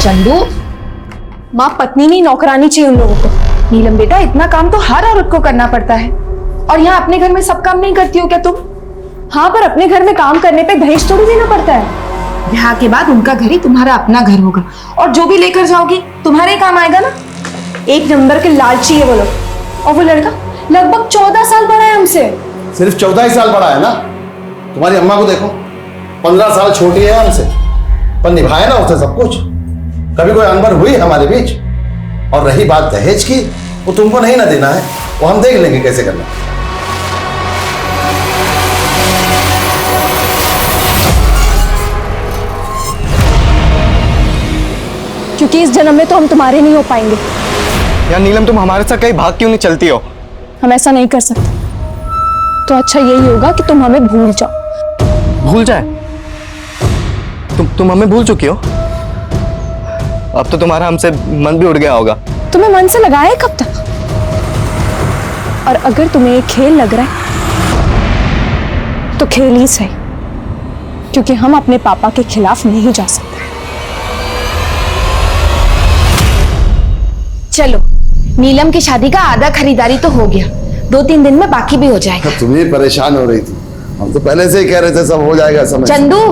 चंदू, माँ पत्नी नहीं नौकरानी चाहिए उन लोगों को। नीलम बेटा, इतना काम तो हर औरत को करना पड़ता है, और यहाँ अपने घर में सब काम नहीं करती हो क्या तुम? हाँ, पर अपने घर में काम करने पे दहेज थोड़ी देना पड़ता है। ब्याह के बाद उनका घर ही तुम्हारा अपना घर होगा, और जो भी लेकर जाओगी तुम्हारे काम आएगा ना। एक नंबर के लालची है वो लोग। और वो लड़का लगभग 14 साल बड़ा है हमसे। सिर्फ 14 ही साल बड़ा है ना? तुम्हारी अम्मा को देखो, 15 साल छोटी है हमसे, पर निभाया ना उसने सब कुछ। कभी कोई अनबन हुई हमारे बीच? और रही बात दहेज की, वो तुमको नहीं ना देना है, वो हम देख लेंगे कैसे करना। क्योंकि इस जन्म में तो हम तुम्हारे नहीं हो पाएंगे। यार नीलम, तुम हमारे साथ कहीं भाग क्यों नहीं चलती हो? हम ऐसा नहीं कर सकते। तो अच्छा यही होगा कि तुम हमें भूल जाओ। भूल जाए? तुम हमें भूल चुकी हो? अब तो तुम्हारा हमसे मन भी उड़ गया होगा। तुम्हें मन से लगाए कब तक? और अगर तुम्हें ये खेल लग रहा है तो खेल ही सही, क्योंकि हम अपने पापा के खिलाफ नहीं जा सकते। चलो, नीलम की शादी का आधा खरीदारी तो हो गया, 2-3 दिन में बाकी भी हो जाएगा। तुम ही परेशान हो रही थी, हम तो पहले से ही कह रहे थे सब हो जाएगा समय। चंदू,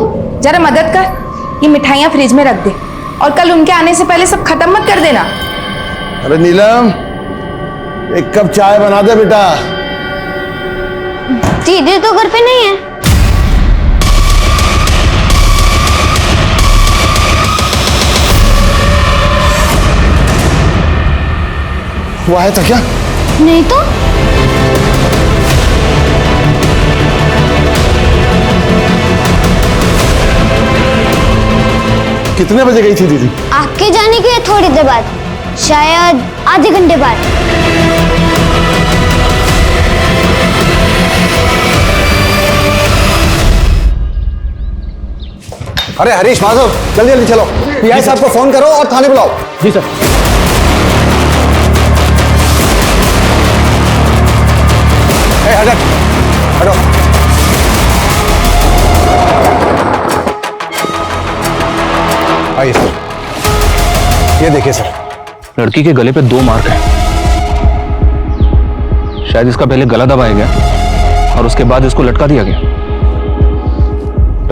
जरा मदद कर, ये मिठाइयाँ फ्रिज में रख दे, और कल उनके आने से पहले सब खत्म मत कर देना। अरे नीलम, एक कप चाय बना दे बेटा। दीदी तो घर पे नहीं है। वो आया था क्या? नहीं तो। कितने बजे गई थी दीदी? आपके जाने के थोड़ी देर बाद, शायद आधे घंटे बाद। अरे हरीश, माधव, जल्दी जल्दी चलो, पीआई साहब को फोन करो और थाने बुलाओ। जी सर। हटो। आइए सर, ये देखिए सर। लड़की के गले पे 2 मार्क हैं। शायद इसका पहले गला दबाया गया और उसके बाद इसको लटका दिया गया।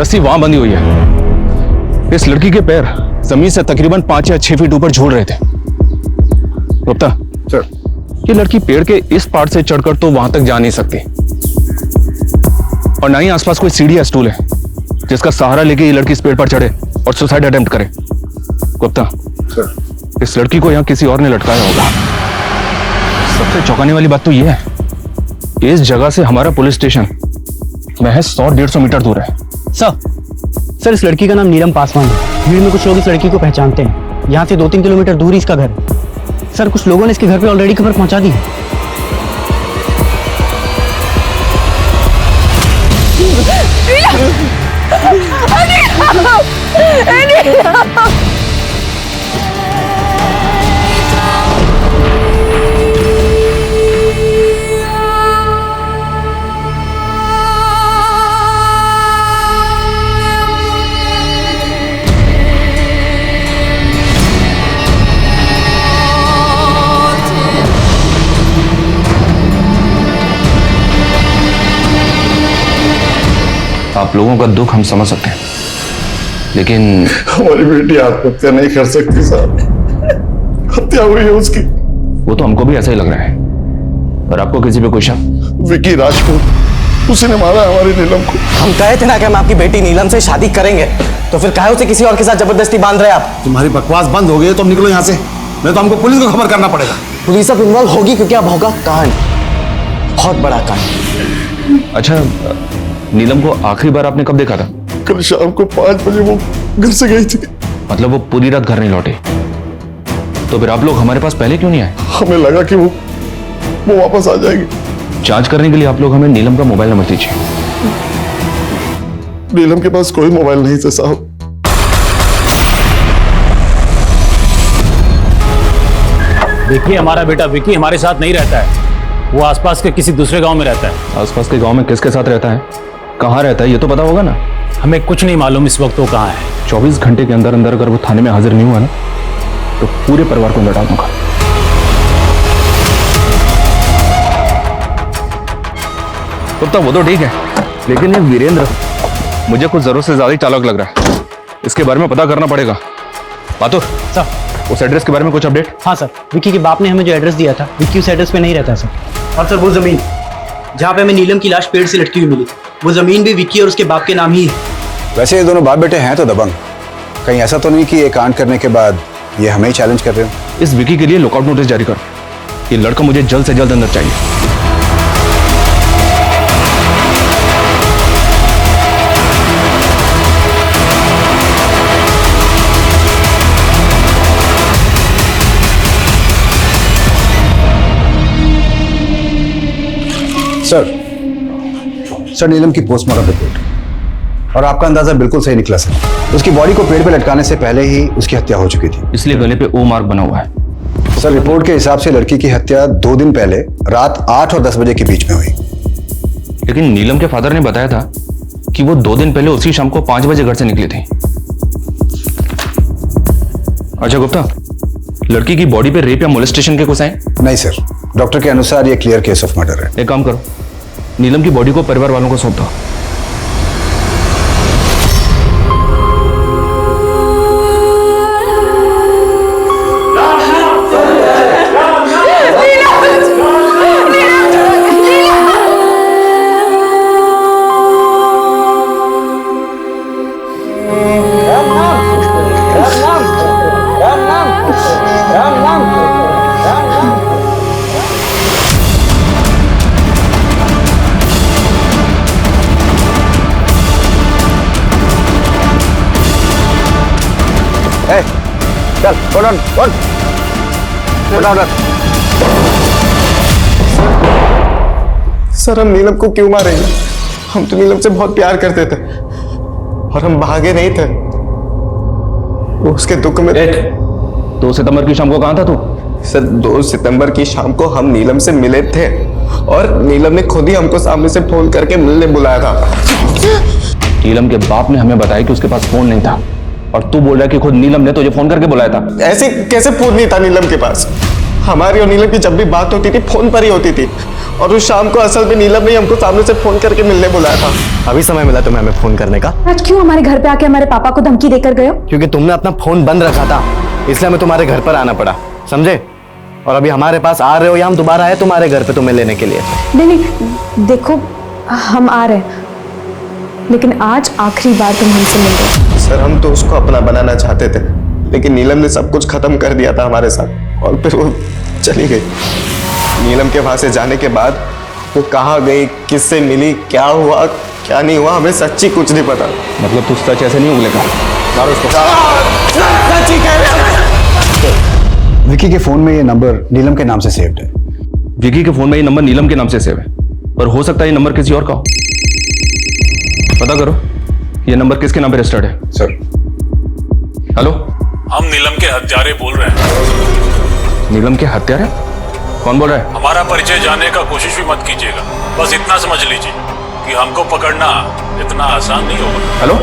रस्सी वहां बंधी हुई है। इस लड़की के पैर जमीन से तकरीबन 5 या 6 फीट ऊपर झूल रहे थे। गुप्ता सर, ये लड़की पेड़ के इस पार्ट से चढ़कर तो वहां तक जा नहीं सकती, और ना ही आसपास कोई सीढ़ी या स्टूल है जिसका सहारा लेके ये लड़की इस पेड़ पर चढ़े। और सुसाइड अटेम्प्ट करे। गुप्ता, इस लड़की को यहाँ किसी और ने लटकाया होगा। सबसे चौंकाने वाली बात तो यह है कि इस जगह से हमारा पुलिस स्टेशन महज 100-150 मीटर दूर है। सर इस लड़की का नाम नीलम पासवान है। भीड़ में कुछ लोग इस लड़की को पहचानते हैं। यहाँ से 2-3 किलोमीटर दूर ही इसका घर है। सर कुछ लोगों ने इसके घर पे ऑलरेडी खबर पहुंचा दी है। आप लोगों का दुख हम समझ सकते हैं, लेकिन हमारी बेटी आत्महत्या नहीं कर सकती साहब, हत्या हुई है उसकी। वो तो हमको भी ऐसा ही लग रहा है। और आपको किसी पे कोई शक? विकी राजपूत, उसी ने मारा हमारी नीलम को। हम कहे थे ना कि हम आपकी बेटी नीलम से शादी करेंगे, तो फिर काहे उसे किसी और के साथ जबरदस्ती बांध रहे आप? तुम्हारी बकवास बंद हो गई तो निकलो यहाँ से, नहीं तो हमको पुलिस को खबर करना पड़ेगा। पुलिस अब इन्वॉल्व होगी क्योंकि अब होगा कांड, बहुत बड़ा कांड। अच्छा, नीलम को आखिरी बार आपने कब देखा था? कल शाम को 5 बजे वो घर से गई थी। मतलब वो पूरी रात घर नहीं लौटे? तो फिर आप लोग हमारे पास पहले क्यों नहीं आए? हमें लगा कि वो वापस आ जाएगी। जांच करने के लिए आप लोग हमें नीलम का मोबाइल नंबर दीजिए। नीलम के पास कोई मोबाइल नहीं था साहब। देखिए, हमारा बेटा विकी हमारे साथ नहीं रहता है। वो आसपास के किसी दूसरे गांव में रहता है। आसपास के गांव में किसके साथ रहता है, कहाँ रहता है, ये तो पता होगा ना? हमें कुछ नहीं मालूम इस वक्त वो कहाँ है। 24 घंटे के अंदर अंदर अगर वो थाने में हाजिर नहीं हुआ ना, तो पूरे परिवार को लौटा दूंगा। तो वो तो ठीक है, लेकिन ये वीरेंद्र मुझे कुछ जरूरत से ज्यादा ही चालाक लग रहा है। इसके बारे में पता करना पड़ेगा। बातुर सर, उस एड्रेस के बारे में कुछ अपडेट? हाँ सर, विक्की के बाप ने हमें जो एड्रेस दिया था, विक्की उस एड्रेस पे नहीं रहता सर। और सर वो जमीन जहाँ पे हमें नीलम की लाश पेड़ से लटकी हुई मिली, वो जमीन भी विक्की और उसके बाप के नाम ही है। वैसे ये दोनों बाप बेटे हैं तो दबंग। कहीं ऐसा तो नहीं कि ये कांड करने के बाद ये हमें ही चैलेंज कर रहे हो? इस विकी के लिए लुकआउट नोटिस जारी करो। ये लड़का मुझे जल्द से जल्द अंदर चाहिए। सर नीलम की पोस्टमार्टम रिपोर्ट, और आपका अंदाजा बिल्कुल सही निकला सर। उसकी बॉडी को पेड़ पे लटकाने से पहले ही उसकी हत्या हो चुकी थी, इसलिए गले पे ओ मार्क बना हुआ है। सर रिपोर्ट के हिसाब से लड़की की हत्या 2 दिन पहले रात 8 और 10 बजे के बीच में हुई। लेकिन नीलम के फादर ने बताया था कि वो 2 दिन पहले उसी शाम को 5 बजे घर से निकली थी। अच्छा गुप्ता, लड़की की बॉडी पे रेप या मोलेस्टेशन के कुछ है? नहीं सर, डॉक्टर के अनुसार ये क्लियर केस ऑफ मर्डर है। एक काम करो, नीलम की बॉडी को परिवार वालों को सौंप दो। चल, सर हम नीलम को क्यों मारेंगे? हम तो नीलम से बहुत प्यार करते थे और हम भागे नहीं थे। वो उसके दुख में। 2 सितंबर की शाम को कहाँ था तू? सर 2 सितंबर की शाम को हम नीलम से मिले थे और नीलम ने खुद ही हमको सामने से फोन करके मिलने बुलाया था। नीलम के बाप ने हमें बताया कि उसके पास फोन नहीं था, और तू बोल रहा है कि खुद नीलम ने तुझे फोन करके बुलाया था। ऐसे कैसे फोन नहीं था नीलम के पास? हमारी और नीलम की जब भी बात होती थी फोन पर ही होती थी, और उस शाम को असल में नीलम ने हमको सामने से फोन करके मिलने बुलाया था। अभी समय मिला तुम्हें हमें फोन करने का? आज क्यों हमारे घर पे आके हमारे पापा को धमकी देकर गए हो? क्योंकि तुमने अपना फोन बंद रखा था, इसलिए हमें तुम्हारे घर पर आना पड़ा, समझे? और अभी हमारे पास आ रहे हो या हम दोबारा आए तुम्हारे घर पे तुम्हें लेने के लिए? नहीं, देखो हम आ रहे हैं, लेकिन आज आखिरी बार तुम हमसे मिल रहे हो। सर हम तो उसको अपना बनाना चाहते थे, लेकिन नीलम ने सब कुछ खत्म कर दिया था हमारे साथ और फिर वो चली गई। नीलम के वहां से जाने के बाद वो कहाँ गई, किससे मिली, क्या हुआ क्या नहीं हुआ, हमें सच्ची कुछ नहीं पता। मतलब तू सच ऐसे नहीं उगलेगा? मारो इसको। सच्ची कह रहे हैं। विकी के फोन में ये नंबर नीलम के नाम से सेव्ड है। विकी के फोन में ये नंबर नीलम के नाम से सेव है, पर हो सकता है ये नंबर किसी और का हो। पता करो ये नंबर किसके नाम पे रजिस्टर्ड है। सर। हेलो, हम नीलम के हत्यारे बोल रहे हैं। नीलम के हत्यारे? कौन बोल रहा है? हमारा परिचय जानने का कोशिश भी मत कीजिएगा, बस इतना समझ लीजिए कि हमको पकड़ना इतना आसान नहीं होगा। हेलो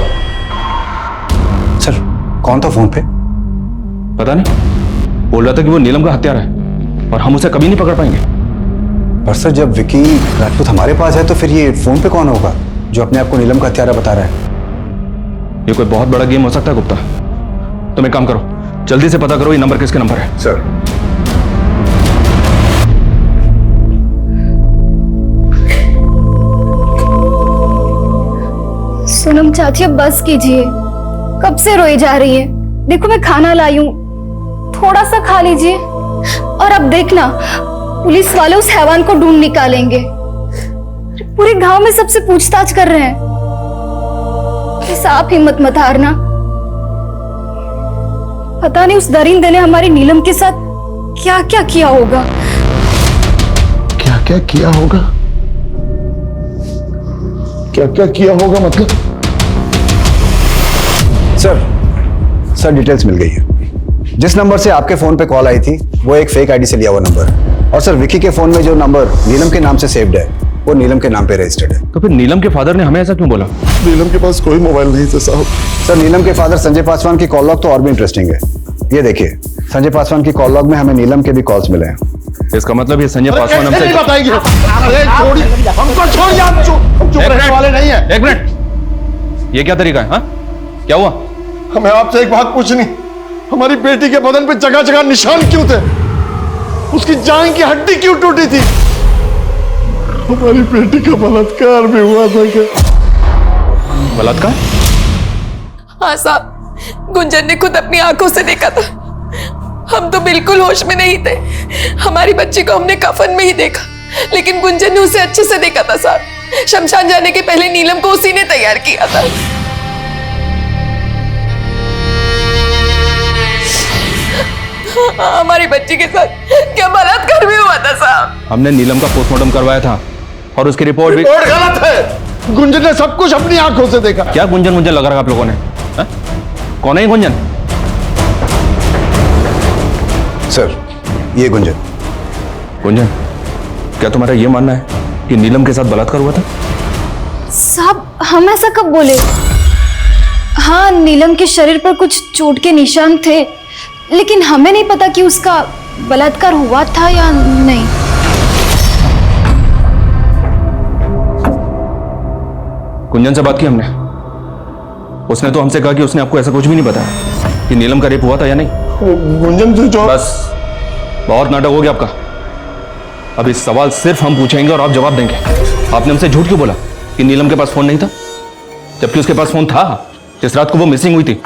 सर, कौन था फोन पे? पता नहीं, बोल रहा था कि वो नीलम का हत्यारा है और हम उसे कभी नहीं पकड़ पाएंगे। पर सर जब विकी राजपूत हमारे पास है तो फिर ये फोन पे कौन होगा जो अपने आप को नीलम का हत्यारा बता रहा है? ये कोई बहुत बड़ा गेम हो सकता है गुप्ता। तुम एक काम करो, जल्दी से पता करो ये नंबर किसके नंबर है। सर। सोनम चाची अब बस कीजिए, कब से रोई जा रही है। देखो मैं खाना लाई हूँ, थोड़ा सा खा लीजिए। और अब देखना पुलिस वाले उस हैवान को ढूंढ निकालेंगे। पूरे गांव में सबसे पूछताछ कर रहे हैं। बस आप हिम्मत मत हारना। पता नहीं उस दरिंदे ने हमारी नीलम के साथ क्या क्या किया होगा। क्या क्या किया होगा? क्या क्या किया होगा मतलब? सर डिटेल्स मिल गई है। जिस नंबर से आपके फोन पे कॉल आई थी वो एक फेक आईडी से लिया हुआ नंबर है। और सर विकी के फोन में जो नंबर नीलम के नाम से सेव्ड है वो नीलम के नाम पे रजिस्टर्ड है। तो फिर नीलम के फादर ने हमें ऐसा क्यों बोला? नीलम के पास कोई मोबाइल नहीं था साहब। सर नीलम के फादर संजय पासवान की कॉल लॉग तो और भी इंटरेस्टिंग है। ये देखिए, संजय पासवान की कॉल लॉग में हमें नीलम के भी कॉल्स मिले हैं। इसका मतलब ये संजय पासवान हमसे नहीं बताएंगे। अरे छोड़िए, हमको छोड़िए, आप चुप रहने वाले नहीं है। एक मिनट, ये क्या तरीका है? हाँ क्या हुआ? हमें आपसे एक बात पूछनी, हमारी बेटी के बदन पे जगह जगह निशान क्यों थे? उसकी जान की हड्डी क्यों टूटी थी? हमारी बेटी का बलात्कार भी हुआ था क्या? बलात्कार? हाँ साहब, गुंजन ने खुद अपनी आंखों से देखा था। हम तो बिल्कुल होश में नहीं थे। हमारी बच्ची को हमने कफन में ही देखा, लेकिन गुंजन ने उसे अच्छे से देखा था साहब। शमशान जाने के पहले नीलम को उसी ने तैयार किया था। हमारी बच्ची के साथ क्या बलात्कार भी हुआ था साहब? हमने नीलम का पोस्टमार्टम करवाया था और उसकी रिपोर्ट भी गलत है। गुंजन ने सब कुछ अपनी आंखों से देखा। क्या गुंजन मुंजन लगा रखा आप लोगों ने? हा? कौन है गुंजन? सर ये गुंजन। गुंजन, क्या तुम्हारा ये मानना है कि नीलम के साथ बलात्कार हुआ था? साहब हम ऐसा कब बोले? हाँ नीलम के शरीर पर कुछ चोट के निशान थे, लेकिन हमें नहीं पता कि उसका बलात्कार हुआ था या नहीं। गुंजन से बात की हमने, उसने तो हमसे कहा कि उसने आपको ऐसा कुछ भी नहीं बताया कि नीलम का रेप हुआ था या नहीं। गुंजन से जो बस बहुत नाटक हो गया आपका। अब इस सवाल सिर्फ हम पूछेंगे और आप जवाब देंगे। आपने हमसे झूठ क्यों बोला कि नीलम के पास फोन नहीं था, जबकि उसके पास फोन था? जिस रात को वो मिसिंग हुई थी,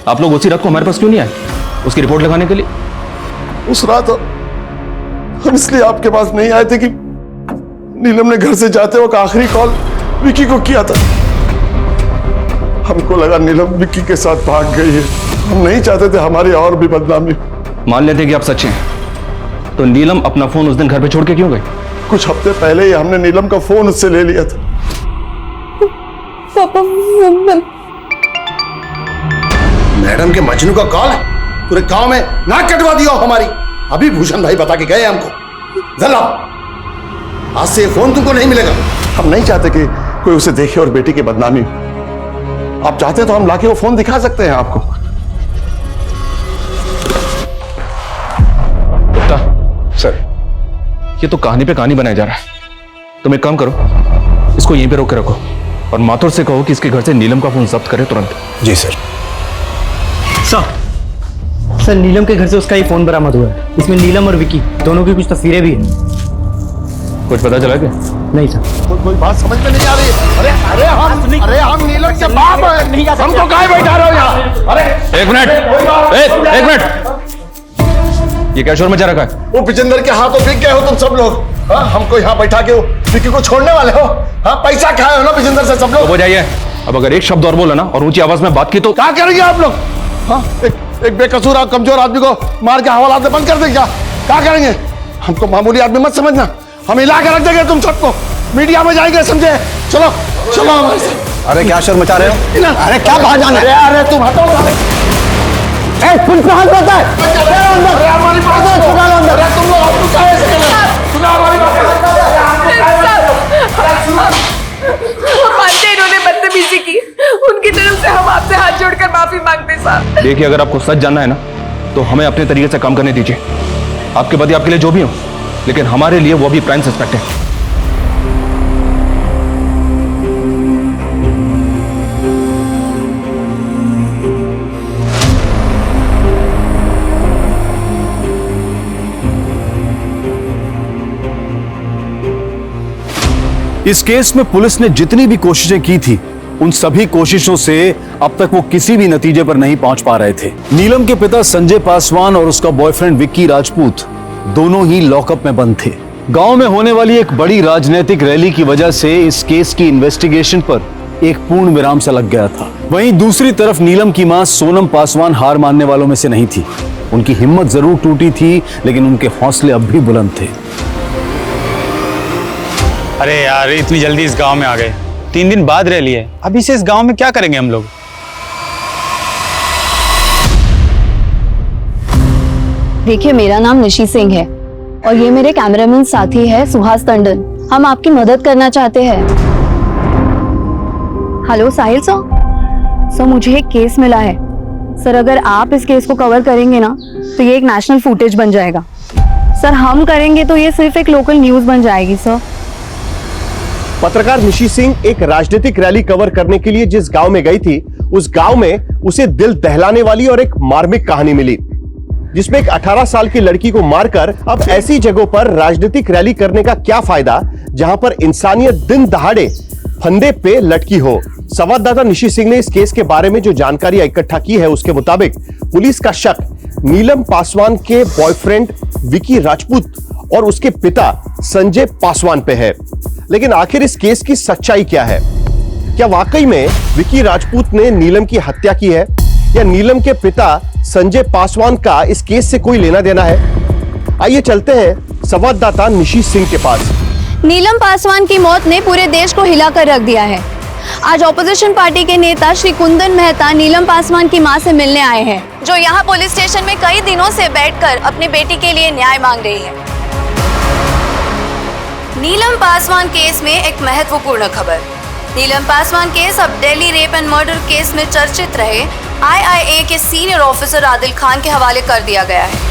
आप लोग उसी रात को हमारे पास क्यों नहीं आए उसकी रिपोर्ट लगाने के लिए? उस रात हम इसलिए आपके पास नहीं आए थे कि नीलम ने घर से जाते वक्त आखिरी कॉल विकी को किया था। हमको लगा नीलम विकी के साथ भाग गई है। हम नहीं चाहते थे हमारी और भी बदनामी। मान लेते कि आप सच्चे हैं, तो नीलम अपना फोन उस दिन घर पे छोड़ के क्यों गई? कुछ हफ्ते पहले ही हमने नीलम का फोन उससे ले लिया था। पापा मैडम के मजनू का कॉल है, पूरे गांव में नाक कटवा दिया हमारी। अभी भूषण भाई बता के गए हमको। जरा आज से फोन तुमको नहीं मिलेगा। हम नहीं चाहते कि कोई उसे देखे और बेटी की बदनामी हो। आप चाहते तो हम लाके वो फोन दिखा सकते हैं आपको। गुप्ता सर, ये तो कहानी पे कहानी बनाया जा रहा है। तुम एक काम करो, इसको यहीं पे रोक के रखो और माथुर से कहो कि इसके घर से नीलम का फोन जब्त करे तुरंत। जी सर। सर नीलम के घर से उसका ही फोन बरामद हुआ है। इसमें नीलम और विकी दोनों की कुछ तस्वीरें भी हैं। कुछ पता चला क्या? नहीं सर। कोई बात समझ में नहीं आ रही। अरे हम नीलम के बाप हैं, हमको काहे बैठा रहे हो यहाँ? अरे एक मिनट, एक मिनट, ये क्या शोर मचा रखा है? वो विजेंद्र के हाथों बिक गए हो तुम सब लोग। हाँ, हमको यहाँ बैठा के विक्की को छोड़ने वाले हो? हाँ, पैसा खाए हो ना विजेंद्र से सब लोग। हो जाइए। अब अगर एक शब्द और बोला ना और ऊंची आवाज में बात की तो क्या करेंगे आप लोग? हाँ, एक बेकसूर और कमजोर आदमी को मार के हवालात में बंद कर देंगे क्या करेंगे? हमको मामूली आदमी मत समझना, हम हिला के रख देंगे तुम सबको, मीडिया में जाएंगे, समझे? चलो चलो हमारे साथ। अरे क्या शोर मचा रहे हो? अरे क्या बाहर जाना है? अरे तुम हटो। पुलिस पे हाथ होता है। अरे हमारी बात है, सुना लो अंदर। अरे तुम लोग हमको काहे ऐसे कर रहे हो? सुना हमारी बात। हम मानते हैं इन्होंने बदतमीजी की, उनकी तरफ से हम आपसे हाथ जोड़कर माफी मांगते हैं साहब। देखिए, अगर आपको सच जानना है ना तो हमें अपने तरीके से काम करने दीजिए। आपके पति आपके लिए जो भी हो, लेकिन हमारे लिए वो भी प्राइम सस्पेक्ट है। इस केस में पुलिस ने जितनी भी कोशिशें की थी, उन सभी कोशिशों से अब तक वो किसी भी नतीजे पर नहीं पहुंच पा रहे थे। नीलम के पिता संजय पासवान और उसका बॉयफ्रेंड विक्की राजपूत दोनों ही लॉकअप में बंद थे। गांव में होने वाली एक बड़ी राजनीतिक रैली की वजह से इस केस की इन्वेस्टिगेशन पर एक पूर्ण विराम सा लग गया था। वहीं दूसरी तरफ नीलम की मां सोनम पासवान हार मानने वालों में से नहीं थी। उनकी हिम्मत जरूर टूटी थी, लेकिन उनके हौसले अब भी बुलंद थे। अरे यार, इतनी जल्दी इस गांव में आ गए, 3 दिन बाद रैली है, अभी से इस गांव में क्या करेंगे हम लोग? देखिए, मेरा नाम निशी सिंह है और ये मेरे कैमरामैन साथी है सुहास टंडन। हम आपकी मदद करना चाहते हैं। हेलो साहिल सर, मुझे एक केस मिला है सर। अगर आप इस केस को कवर करेंगे ना तो ये एक नेशनल फुटेज बन जाएगा सर। हम करेंगे तो ये सिर्फ एक लोकल न्यूज बन जाएगी सर। पत्रकार निशी सिंह एक राजनीतिक रैली कवर करने के लिए जिस गांव में गई थी, उस गांव में उसे दिल दहलाने वाली और एक मार्मिक कहानी मिली, जिसमें एक 18 साल की लड़की को मारकर अब ऐसी जगहों पर राजनीतिक रैली करने का क्या फायदा जहां पर इंसानियत दिन दहाड़े फंदे पे लटकी हो। संवाददाता निशी सिंह ने इस केस के बारे में जो जानकारी इकट्ठा की है, उसके मुताबिक पुलिस का शक नीलम पासवान के बॉयफ्रेंड विकी राजपूत और उसके पिता संजय पासवान पे है। लेकिन आखिर इस केस की सच्चाई क्या है? क्या वाकई में विकी राजपूत ने नीलम की हत्या की है, या नीलम के पिता संजय पासवान का इस केस से कोई लेना देना है? आइए चलते हैं संवाददाता निशी सिंह के पास। नीलम पासवान की मौत ने पूरे देश को हिलाकर रख दिया है। आज ऑपोजिशन पार्टी के नेता श्री कुंदन मेहता नीलम पासवान की मां से मिलने आए हैं, जो यहाँ पुलिस स्टेशन में कई दिनों से बैठकर अपनी बेटी के लिए न्याय मांग रही है। नीलम पासवान केस में एक महत्वपूर्ण खबर। नीलम पासवान केस अब Delhi rape and murder case में चर्चित रहे IIA के सीनियर ऑफिसर आदिल खान के हवाले कर दिया गया है।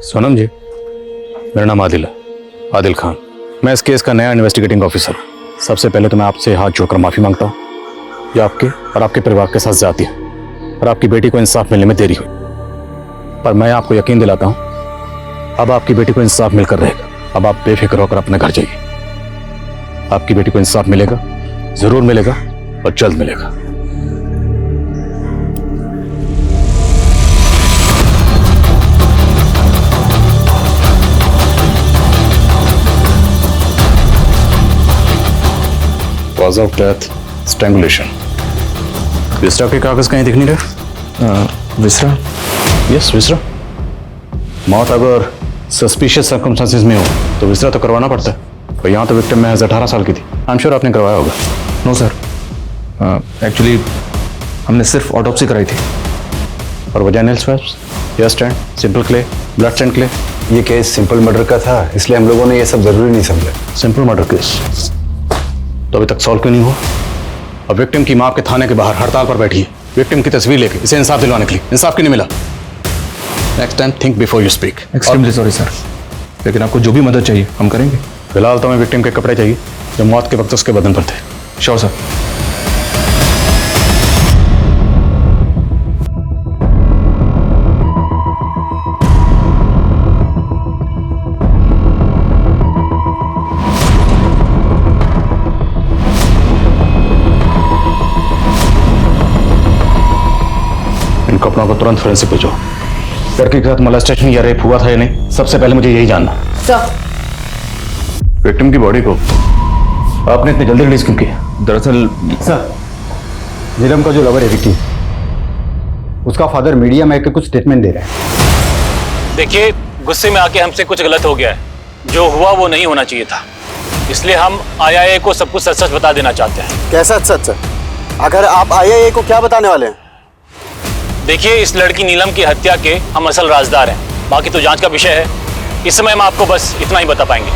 सोनम जी, मेरा नाम आदिल है, आदिल खान। मैं इस केस का नया इन्वेस्टिगेटिंग ऑफिसर। सबसे पहले तो मैं आपसे हाथ जोड़कर माफी मांगता हूँ, ये आपके और आपके परिवार के साथ ज्यादती है और आपकी बेटी को इंसाफ मिलने में देरी हुई। पर मैं आपको यकीन दिलाता हूँ, अब आपकी बेटी को इंसाफ मिलकर रहेगा। अब आप बेफिक्र होकर अपने घर जाइए। आपकी बेटी को इंसाफ मिलेगा, जरूर मिलेगा और जल्द मिलेगा। Cause of death, strangulation. विसरा के कागज कहीं दिख नहीं रहे? विसरा? यस, विसरा। मौत अगर सस्पिशियस सर्कमस्टांसेस में हो तो विसरा तो करवाना पड़ता है। पर यहाँ तो विक्टिम महज 18 साल की थी। आई एम श्योर आपने करवाया होगा। नो सर, एक्चुअली हमने सिर्फ ऑटोप्सी कराई थी। और vaginal swabs, hair stand, simple clay, blood stand clay. ये केस सिंपल मर्डर का था, इसलिए हम लोगों ने ये सब जरूरी नहीं समझा। सिंपल मर्डर केस तो अभी तक सॉल्व क्यों नहीं हुआ? अब विक्टिम की मां आपके थाने के बाहर हड़ताल पर बैठी है, विक्टिम की तस्वीर लेके इसे इंसाफ दिलवाने के लिए। इंसाफ क्यों नहीं मिला? Next time think before you speak. Extremely sorry sir, लेकिन आपको जो भी मदद चाहिए हम करेंगे। फिलहाल तो हमें विक्टिम के कपड़े चाहिए जो मौत के वक्त उसके बदन पर थे। Sure sir. इन कपड़ों को तुरंत फोरेंसिक भेजो। लड़की के साथ मोलेस्टेशन या रेप हुआ था या नहीं, सबसे पहले मुझे यही जानना। विक्टिम की बॉडी को आपने इतनी जल्दी रिलीज क्यों किया? दरअसल सर, नीलम का जो लवर है विक्की, उसका फादर मीडिया में आकर कुछ स्टेटमेंट दे रहा है। देखिए, गुस्से में आके हमसे कुछ गलत हो गया है। जो हुआ वो नहीं होना चाहिए था, इसलिए हम आईआईए को सब कुछ सच सच बता देना चाहते हैं। कैसा सच सच? अगर आप आईआईए को क्या बताने वाले हैं? देखिए, इस लड़की नीलम की हत्या के हम असल राजदार हैं। बाकी तो जांच का विषय है। इस समय हम आपको बस इतना ही बता पाएंगे।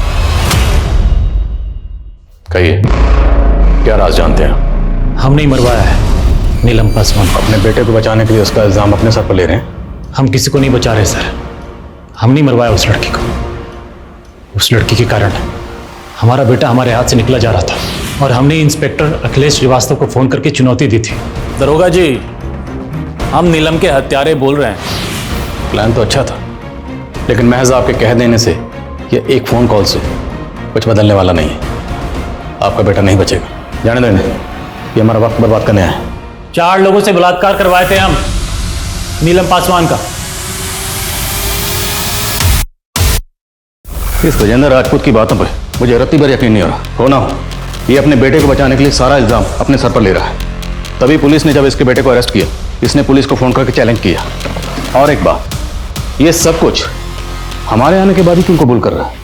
कहिए, क्या राज जानते हैं? हम नहीं मरवाया है नीलम पासवान। अपने बेटे को बचाने के लिए उसका इल्जाम अपने सर पर ले रहे हैं? हम किसी को नहीं बचा रहे सर। हम नहीं मरवाया उस लड़की को। उस लड़की के कारण हमारा बेटा हमारे हाथ से निकला जा रहा था और हमने इंस्पेक्टर अखिलेश श्रीवास्तव को फोन करके चुनौती दी थी। दरोगा जी, हम नीलम के हत्यारे बोल रहे हैं। प्लान तो अच्छा था, लेकिन महज आपके कह देने से या एक फोन कॉल से कुछ बदलने वाला नहीं है। आपका बेटा नहीं बचेगा। जाने देने, ये हमारा वक्त बर्बाद करने आया है। 4 लोगों से बलात्कार करवाए थे हम नीलम पासवान का। इस गजेंद्र राजपूत की बातों पर मुझे रत्ती भर यकीन नहीं हो रहा। हो ना हो, ये अपने बेटे को बचाने के लिए सारा इल्जाम अपने सर पर ले रहा है। तभी पुलिस ने जब इसके बेटे को अरेस्ट किया, इसने पुलिस को फोन करके चैलेंज किया। और एक बात, ये सब कुछ हमारे आने के बाद ही क्यों कबूल कर रहा है?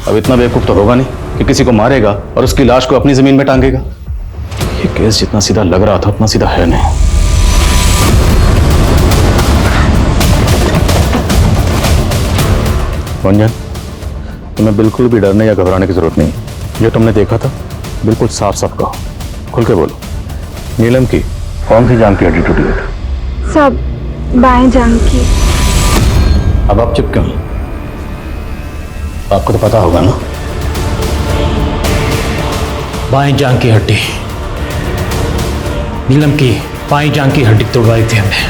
अब इतना बेवकूफ तो होगा नहीं कि किसी को मारेगा और उसकी लाश को अपनी जमीन में टांगेगा। ये केस जितना सीधा लग रहा था उतना सीधा है नहीं। गुंजन, तुम्हें बिल्कुल भी डरने या घबराने की जरूरत नहीं। जो तुमने देखा था बिल्कुल साफ साफ कहो, खुल के बोलो। नीलम की कौन सी जान की हड्डी टूटी हुई थी? सब बाएं जांघ की। अब आप चुप क्यों? आपको तो पता होगा ना। बाएं जांघ की हड्डी, नीलम की बाएं जांघ की हड्डी तोड़वाई थी हमने।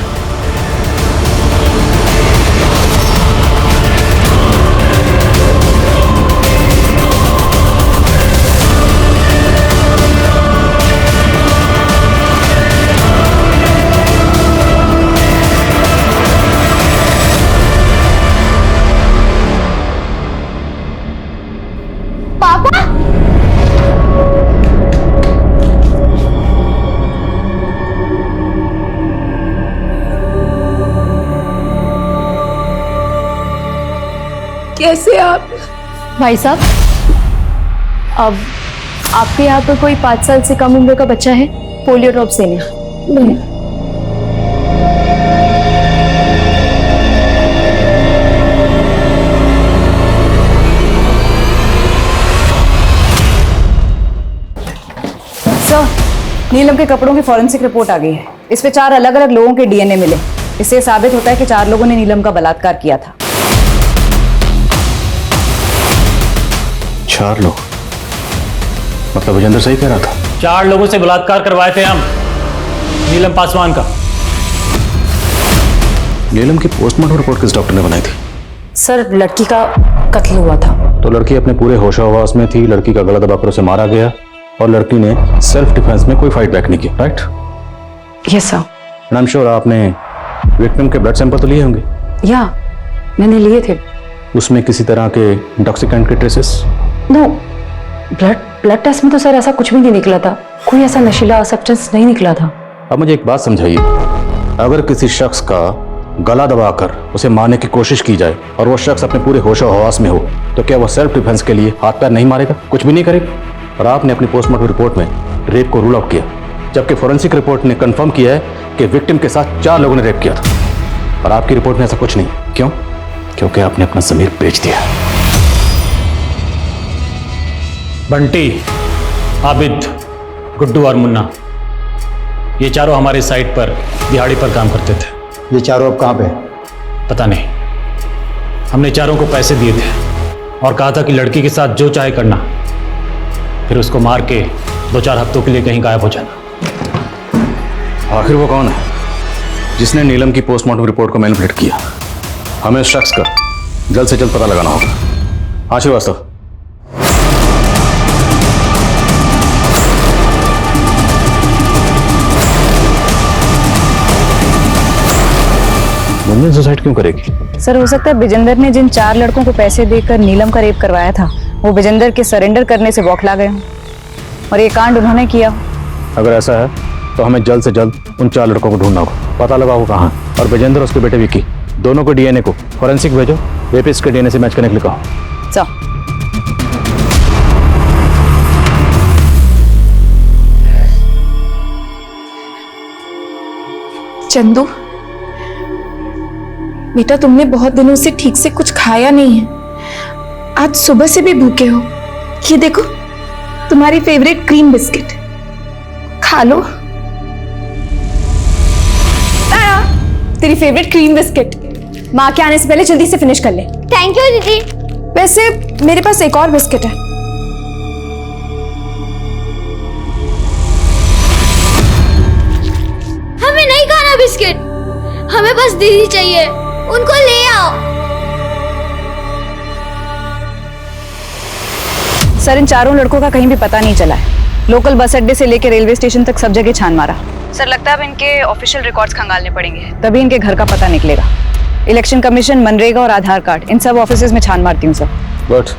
कैसे आप? भाई साहब, अब आपके यहाँ पर कोई 5 साल से कम उम्र का बच्चा है पोलियो ड्रॉप से नहीं। सर, नीलम के कपड़ों की फॉरेंसिक रिपोर्ट आ गई है। इस पे 4 अलग अलग लोगों के डीएनए मिले। इससे साबित होता है कि 4 लोगों ने नीलम का बलात्कार किया था। 4 लोग? मतलब विजेंद्र सही कह रहा था? 4 लोगों से बलात्कार करवाए थे हम नीलम पासवान का। नीलम की पोस्टमार्टम रिपोर्ट किस डॉक्टर ने बनाई थी? सर, लड़की का कत्ल हुआ था। तो लड़की अपने पूरे होशाहवास में थी, लड़की का गला दबाकर उसे मारा गया और लड़की ने सेल्फ डिफेंस में कोई फाइट बैक नहीं की, right? Yes sir. And I am sure आपने विक्टिम के ब्लड सैंपल तो लिए होंगे? या मैंने लिए थे। उसमें किसी तरह के इंटॉक्सिकेंट के ट्रेसेस? नो, ब्लड टेस्ट में तो सर ऐसा कुछ भी नहीं निकला था। कोई ऐसा नशीला सब्सटेंस नहीं निकला था। अब मुझे एक बात समझाइए, अगर किसी शख्स का गला दबाकर उसे मारने की कोशिश की जाए और वो शख्स अपने पूरे होशो हवास में हो, तो क्या वो सेल्फ डिफेंस के लिए हाथ पैर नहीं मारेगा, कुछ भी नहीं करेगा? और आपने अपनी पोस्टमार्टम रिपोर्ट में रेप को रूल आउट किया, जबकि फोरेंसिक रिपोर्ट ने कंफर्म किया है कि विक्टिम के साथ 4 लोगों ने रेप किया था। और आपकी रिपोर्ट में ऐसा कुछ नहीं। क्यों? क्योंकि आपने अपना ज़मीर बेच दिया। बंटी, आबिद, गुड्डू और मुन्ना, ये चारों हमारे साइट पर दिहाड़ी पर काम करते थे। ये चारों अब कहाँ पे? पता नहीं। हमने चारों को पैसे दिए थे और कहा था कि लड़की के साथ जो चाहे करना, फिर उसको मार के 2-4 हफ्तों के लिए कहीं गायब हो जाना। आखिर वो कौन है जिसने नीलम की पोस्टमार्टम रिपोर्ट को मैनिपुलेट किया? हमें उस शख्स का जल्द से जल्द पता लगाना होगा। हाँ श्रीवास्तव। गुंजन सुसाइड क्यों करेगी? सर हो सकता है विजेंद्र ने जिन 4 लड़कों को पैसे देकर नीलम का रेप करवाया था, वो विजेंद्र के सरेंडर करने से बौखला गए हों और ये कांड उन्होंने किया। अगर ऐसा है तो हमें जल्द से जल्द उन 4 लड़कों को ढूंढना होगा, पता लगा वो कहाँ है। और विजेंद्र और उसके बेटे विक्की दोनों को डीएनए को फॉरेंसिक भेजो, रेपिस्ट के डीएनए से मैच करने के लिए कहो। चंदू बेटा, तुमने बहुत दिनों से ठीक से कुछ खाया नहीं है। आज सुबह से भी भूखे हो। ये देखो तुम्हारी फेवरेट क्रीम बिस्किट, खा लो। तेरी फेवरेट क्रीम बिस्किट माँ के आने से पहले जल्दी से फिनिश कर ले। थैंक यू दीदी। वैसे मेरे पास एक और बिस्किट है। हमें नहीं खाना बिस्किट, हमें बस दीदी चाहिए, उनको ले आओ। सर इन 4 लड़कों का कहीं भी पता नहीं चला है। लोकल बस अड्डे से लेकर रेलवे स्टेशन तक सब जगह छान मारा। सर लगता है अब इनके ऑफिशियल रिकॉर्ड्स खंगालने पड़ेंगे, तभी इनके घर का पता निकलेगा। इलेक्शन कमीशन, मनरेगा और आधार कार्ड, इन सब ऑफिसेज में छान मारती हूँ सर। गुड।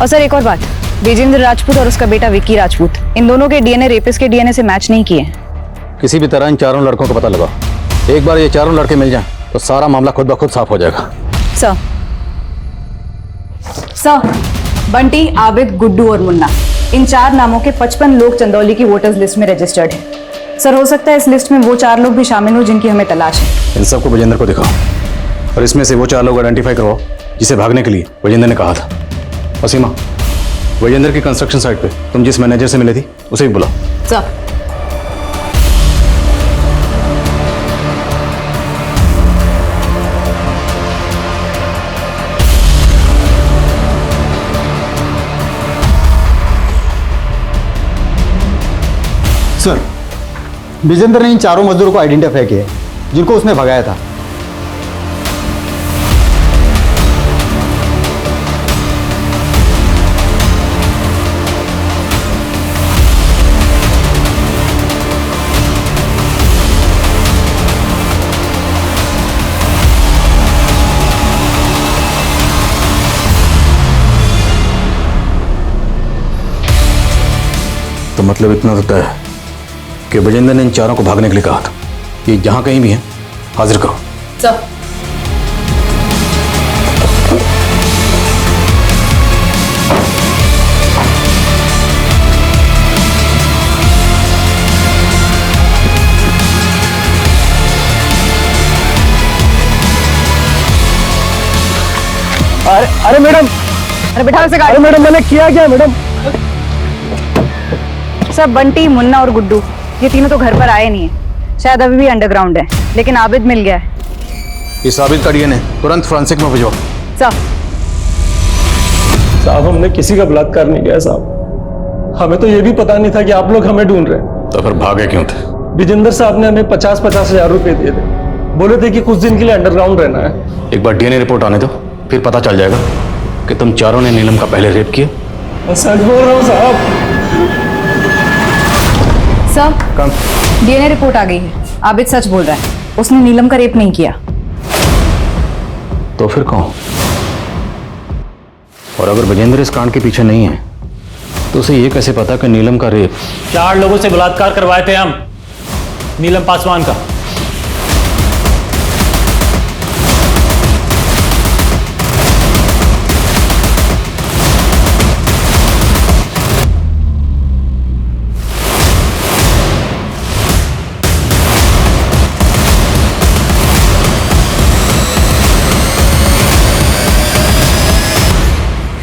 और सर एक और बात, विजेंद्र राजपूत और उसका बेटा विक्की राजपूत, इन दोनों के डीएनए रेपिस्ट के डीएनए से मैच नहीं किए। किसी भी तरह इन 4 लड़कों को पता लगाओ। एक बार ये 4 लड़के मिल जाएं तो सारा मामला खुद ब खुद साफ हो जाएगा। सर बंटी, आबिद, गुड्डू और मुन्ना, इन 4 नामों के 55 लोग चंदौली की वोटर्स लिस्ट में रजिस्टर्ड हैं। सर हो सकता है इस लिस्ट में वो 4 लोग भी शामिल हो जिनकी हमें तलाश है। इन सबको विजेंद्र को दिखाओ और इसमें से वो 4 लोग आइडेंटिफाई करवाओ जिसे भागने के लिए विजेंद्र ने कहा था। और सीमा, विजेंद्र की कंस्ट्रक्शन साइट पे तुम जिस मैनेजर से मिले थी उसे भी बुलाओ। सर सर विजेंद्र ने इन 4 मजदूरों को आइडेंटिफाई किया जिनको उसने भगाया था। तो मतलब इतना तो तय है कि विजेंद्र ने इन 4 को भागने के लिए कहा था। ये जहां कहीं भी है हाजिर करो। सर अरे मैडम, अरे बैठा से अरे मैडम मैंने किया क्या मैडम? सर बंटी, मुन्ना और गुड्डू ये तीनों तो घर पर आए नहीं है, शायद अभी भी अंडरग्राउंड है, लेकिन आबिद मिल गया है। इस आबिद का डीएनए तुरंत फॉरेंसिक में भिजवाओ। साहब हमने किसी का बलात्कार नहीं किया साहब, हमें तो ये भी पता नहीं था कि आप लोग हमें ढूंढ रहे हैं। तो फिर भागे क्यों थे? विजेंद्र साहब ने हमें 50-50 हजार रुपए दिए थे, बोले थे कि कुछ दिन के लिए अंडरग्राउंड रहना है। एक बार डीएनए रिपोर्ट आने दो, फिर पता चल जाएगा कि तुम 4 ने नीलम का पहले रेप किया। सच बोल रहा हूँ साहब। सर डीएनए रिपोर्ट आ गई है, आबिद सच बोल रहा है, उसने नीलम का रेप नहीं किया। तो फिर कौन? और अगर विजेंद्र इस कांड के पीछे नहीं है तो उसे ये कैसे पता कि नीलम का रेप? 4 लोगों से बलात्कार करवाए थे हम, नीलम पासवान का।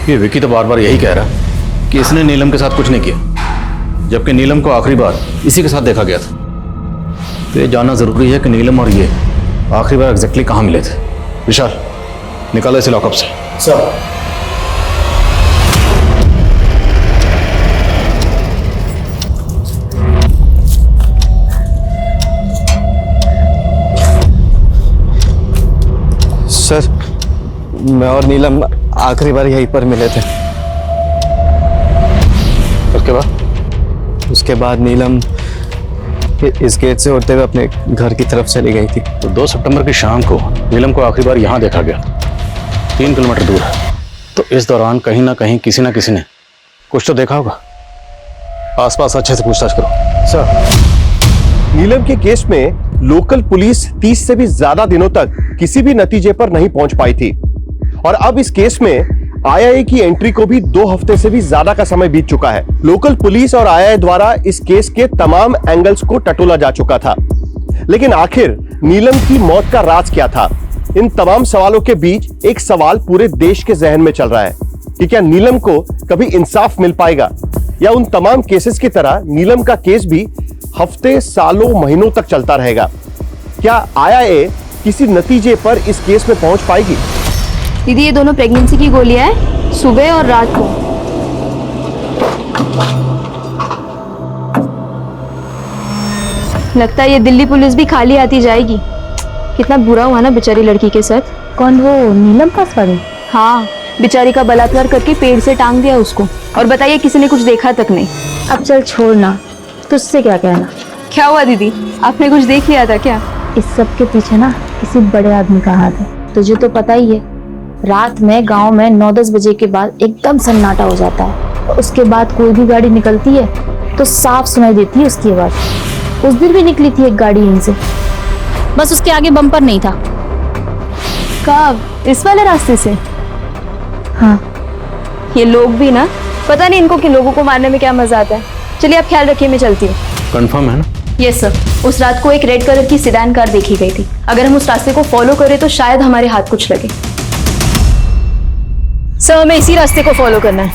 ये विकी तो बार बार यही कह रहा है कि इसने नीलम के साथ कुछ नहीं किया, जबकि नीलम को आखिरी बार इसी के साथ देखा गया था। तो ये जानना जरूरी है कि नीलम और ये आखिरी बार एग्जैक्टली कहाँ मिले थे। विशाल, निकालो इसे लॉकअप से। सर मैं और नीलम आखिरी बार यहीं पर मिले थे। उसके बाद नीलम इस गेट से होते हुए अपने घर की तरफ चली गई थी। तो 2 सितंबर की शाम को नीलम को आखिरी बार यहाँ देखा गया, 3 किलोमीटर दूर है। तो इस दौरान कहीं ना कहीं किसी ना किसी ने कुछ तो देखा होगा। आसपास अच्छे से पूछताछ करो। सर, नीलम के केस में लोकल पुलिस 30 से भी ज्यादा दिनों तक किसी भी नतीजे पर नहीं पहुंच पाई थी और अब इस केस में आईआईए की एंट्री को भी 2 हफ्ते से भी ज्यादा का समय बीत चुका है। लोकल पुलिस और आईआईए द्वारा इस केस के तमाम एंगल्स को टटोला जा चुका था, लेकिन आखिर नीलम की मौत का राज क्या था? इन तमाम सवालों के बीच एक सवाल पूरे देश के जहन में चल रहा है कि क्या नीलम को कभी इंसाफ मिल पाएगा या उन तमाम केसेस की तरह नीलम का केस भी हफ्ते, सालों, महीनों तक चलता रहेगा? क्या आईआईए किसी नतीजे पर इस केस में पहुंच पाएगी? दीदी, ये दोनों प्रेगनेंसी की गोलियां हैं, सुबह और रात को। लगता है ये दिल्ली पुलिस भी खाली आती जाएगी। कितना बुरा हुआ ना बेचारी लड़की के साथ। कौन, वो नीलम पास वाली? हाँ, बेचारी का बलात्कार करके पेड़ से टांग दिया उसको, और बताइए किसी ने कुछ देखा तक नहीं। अब चल छोड़ना, तुझसे क्या कहना। क्या हुआ दीदी, आपने कुछ देख लिया था क्या? इस सब के पीछे ना किसी बड़े आदमी का हाथ है, तुझे तो पता ही है। रात में गांव में 9-10 बजे के बाद एकदम सन्नाटा हो जाता है और उसके बाद कोई भी गाड़ी निकलती है तो साफ सुनाई देती है उसकी आवाज। उस दिन भी निकली थी एक गाड़ी यहीं से, बस उसके आगे बम्पर नहीं था। कब? इस वाले रास्ते से? हाँ। ये लोग भी ना, पता नहीं इनको कि लोगों को मारने में क्या मजा आता है। चलिए आप ख्याल रखिए, मैं चलती हूँ। कंफर्म है ना? यस सर, उस रात को एक रेड कलर की सेडान कार देखी गई थी। अगर हम उस रास्ते को फॉलो करें तो शायद हमारे हाथ कुछ लगे। सर, हमें इसी रास्ते को फॉलो करना है।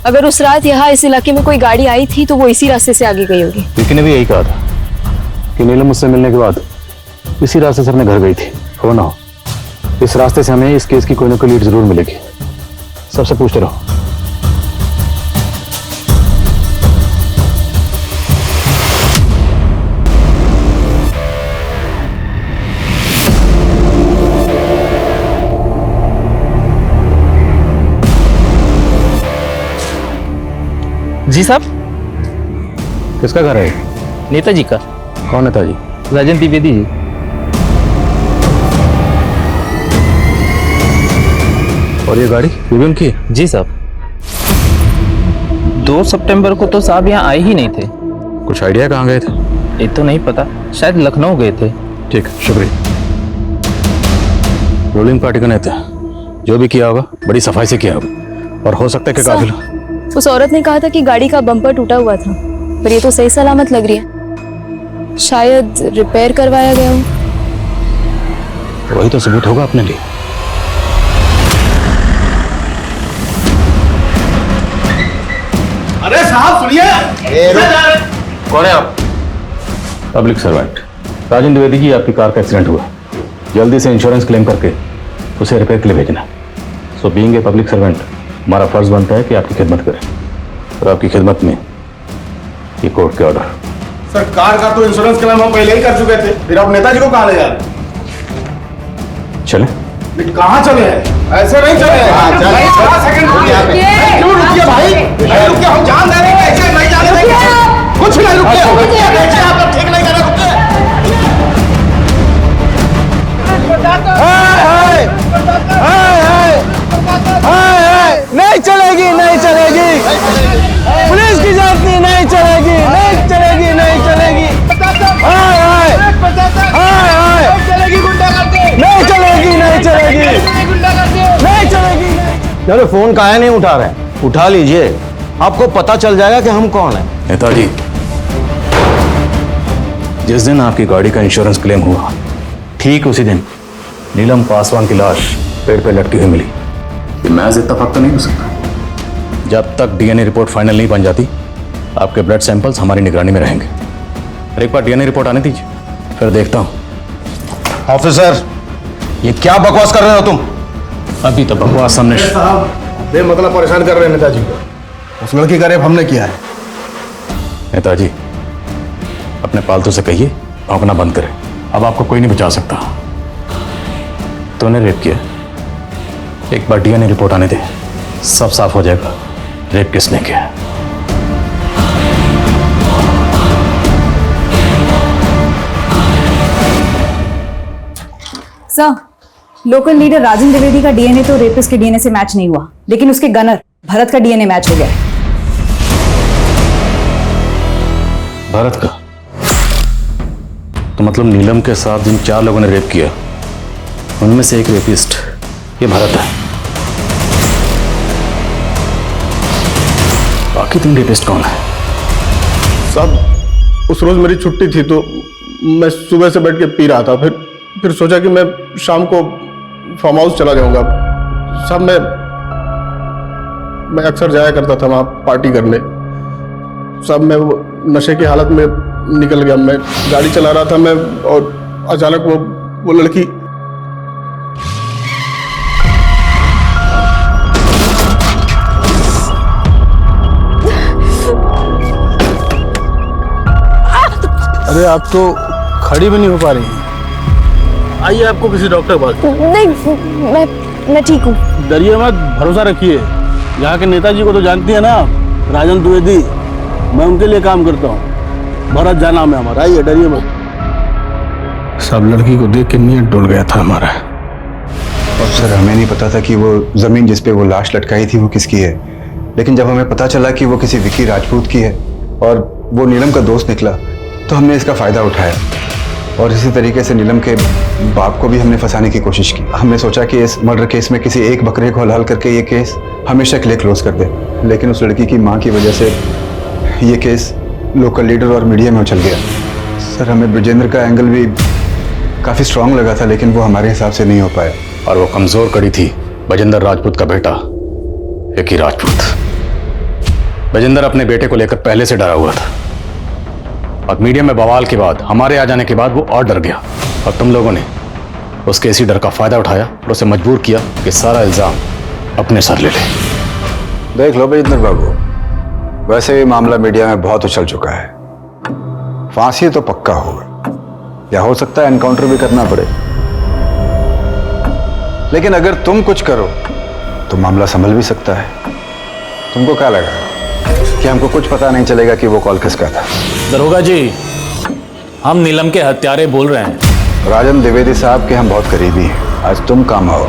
अगर उस रात यहाँ इस इलाके में कोई गाड़ी आई थी तो वो इसी रास्ते से आगे गई होगी। विकी ने भी यही कहा था कि नीलम मुझसे मिलने के बाद इसी रास्ते से अपने घर गई थी। हो ना हो, इस रास्ते से हमें इस केस की कोई ना कोई लीड जरूर मिलेगी। सबसे पूछते रहो। जी साहब। किसका घर है? नेताजी का। कौन नेताजी? राजन द्विवेदी जी। और ये गाड़ी ये भी उनकी? जी साहब। 2 सितंबर को तो साहब यहाँ आए ही नहीं थे। कुछ आइडिया कहाँ गए थे? ये तो नहीं पता, शायद लखनऊ गए थे। ठीक, शुक्रिया। रूलिंग पार्टी का नेता, जो भी किया होगा बड़ी सफाई से किया होगा और हो सकता है कि काफिल। उस औरत ने कहा था कि गाड़ी का बम्पर टूटा हुआ था, पर ये तो सही सलामत लग रही है। शायद रिपेयर करवाया गया हो। वही तो सबूत होगा अपने लिए। अरे साहब सुनिए। कौन है आप? पब्लिक सर्वेंट राजन द्विवेदी जी। आपकी कार का एक्सीडेंट हुआ, जल्दी से इंश्योरेंस क्लेम करके उसे रिपेयर के लिए भेजना। So being a public servant हमारा फर्ज बनता है कि आपकी खिदमत करें और आपकी खिदमत में ये कोर्ट के ऑर्डर। सर, कार का तो इंश्योरेंस क्लेम हम पहले ही कर चुके थे, फिर आप नेताजी को कहाँ ले जा रहे हैं? चले? कहाँ चले हैं? ऐसे नहीं चले हैं। सेकंड क्यों रुकिए भाई? नहीं रुकिए, हम जान दे रहे हैं, ऐसे नहीं जाने देंगे। कुछ नहीं, रुकिए। आप ठीक नहीं कर रहे, रुकिए। नहीं चलेगी, नहीं चलेगी। पुलिस की जाती नहीं चलेगी, नहीं चलेगी, नहीं चलेगी। नहीं चलेगी, नहीं चलेगी, नहीं चलेगी। चलो, फोन काहे नहीं उठा रहे हैं? उठा लीजिए, आपको पता चल जाएगा कि हम कौन हैं। नेताजी, जिस दिन आपकी गाड़ी का इंश्योरेंस क्लेम हुआ, ठीक उसी दिन नीलम पासवान की लाश पेड़ पे लटकी हुई मिली। ये महज इत्तेफाक तो नहीं हो सकता। जब तक डीएनए रिपोर्ट फाइनल नहीं बन जाती, आपके ब्लड सैंपल्स हमारी निगरानी में रहेंगे। और एक बार डीएनए रिपोर्ट आने दीजिए, फिर देखता हूं। ऑफिसर, ये क्या बकवास कर रहे हो तुम? अभी तो बकवास सामने। साहब बेमतलब परेशान कर रहे हैं नेताजी को। उस लड़की का रेप हमने किया है। नेताजी, अपने पालतू से कहिए भौंकना बंद करें। अब आपको कोई नहीं बचा सकता। तूने रेप किया, एक बार डीएनए रिपोर्ट आने दे, सब साफ हो जाएगा रेप किसने किया है। सर, लोकल लीडर राजन द्विवेदी का डीएनए तो रेपिस्ट के डीएनए से मैच नहीं हुआ, लेकिन उसके गनर भरत का डीएनए मैच हो गया है। भारत का? तो मतलब नीलम के साथ जिन 4 लोगों ने रेप किया उनमें से एक रेपिस्ट ये भारत है। बाकी 3 रेपिस्ट कौन है? साहब, उस रोज मेरी छुट्टी थी तो मैं सुबह से बैठ के पी रहा था, फिर सोचा कि मैं शाम को फार्म हाउस चला जाऊंगा। साहब, मैं अक्सर जाया करता था वहां पार्टी करने। साहब, मैं वो नशे की हालत में निकल गया। मैं गाड़ी चला रहा था मैं, और अचानक वो लड़की अरे आप तो खड़ी भी नहीं हो पा रही हैं। आइए आपको किसी डॉक्टर के पास। नहीं, मैं ठीक हूँ। डरिए मत, भरोसा रखिए। यहाँ के नेताजी को तो जानती है ना, राजन द्विवेदी, मैं उनके लिए काम करता हूँ। भरत जा नाम है हमारा। आइए, डरिए मत। सब लड़की को देख के नीयत डोल गया था हमारा। और सर, हमें नहीं पता था कि वो जमीन जिस पे वो लाश लटकाई थी वो किसकी है, लेकिन जब हमें पता चला कि वो किसी विकी राजपूत की है और वो नीलम का दोस्त निकला, तो हमने इसका फायदा उठाया। और इसी तरीके से नीलम के बाप को भी हमने फंसाने की कोशिश की। हमने सोचा कि इस मर्डर केस में किसी एक बकरे को हलाल करके ये केस हमेशा के लिए क्लोज कर दे, लेकिन उस लड़की की माँ की वजह से ये केस लोकल लीडर और मीडिया में उछल गया। सर, हमें ब्रजेंद्र का एंगल भी काफ़ी स्ट्रांग लगा था, लेकिन वो हमारे हिसाब से नहीं हो पाया। और वो कमजोर कड़ी थी ब्रजेंद्र राजपूत का बेटा विकी राजपूत। ब्रजेंद्र अपने बेटे को लेकर पहले से डरा हुआ था, और मीडिया में बवाल के बाद, हमारे आ जाने के बाद वो और डर गया, और तुम लोगों ने उसके इसी डर का फायदा उठाया और उसे मजबूर किया कि सारा इल्जाम अपने सर ले ले। देख लो ब्रजेंद्र बाबू, वैसे भी मामला मीडिया में बहुत उछल चुका है। फांसी तो पक्का होगा, या हो सकता है एनकाउंटर भी करना पड़े, लेकिन अगर तुम कुछ करो तो मामला संभल भी सकता है। तुमको क्या लगा कि हमको कुछ पता नहीं चलेगा कि वो कॉल किसका था? दरोगा जी, हम नीलम के हत्यारे बोल रहे हैं। राजन द्विवेदी साहब के हम बहुत करीबी हैं। आज तुम काम आओ,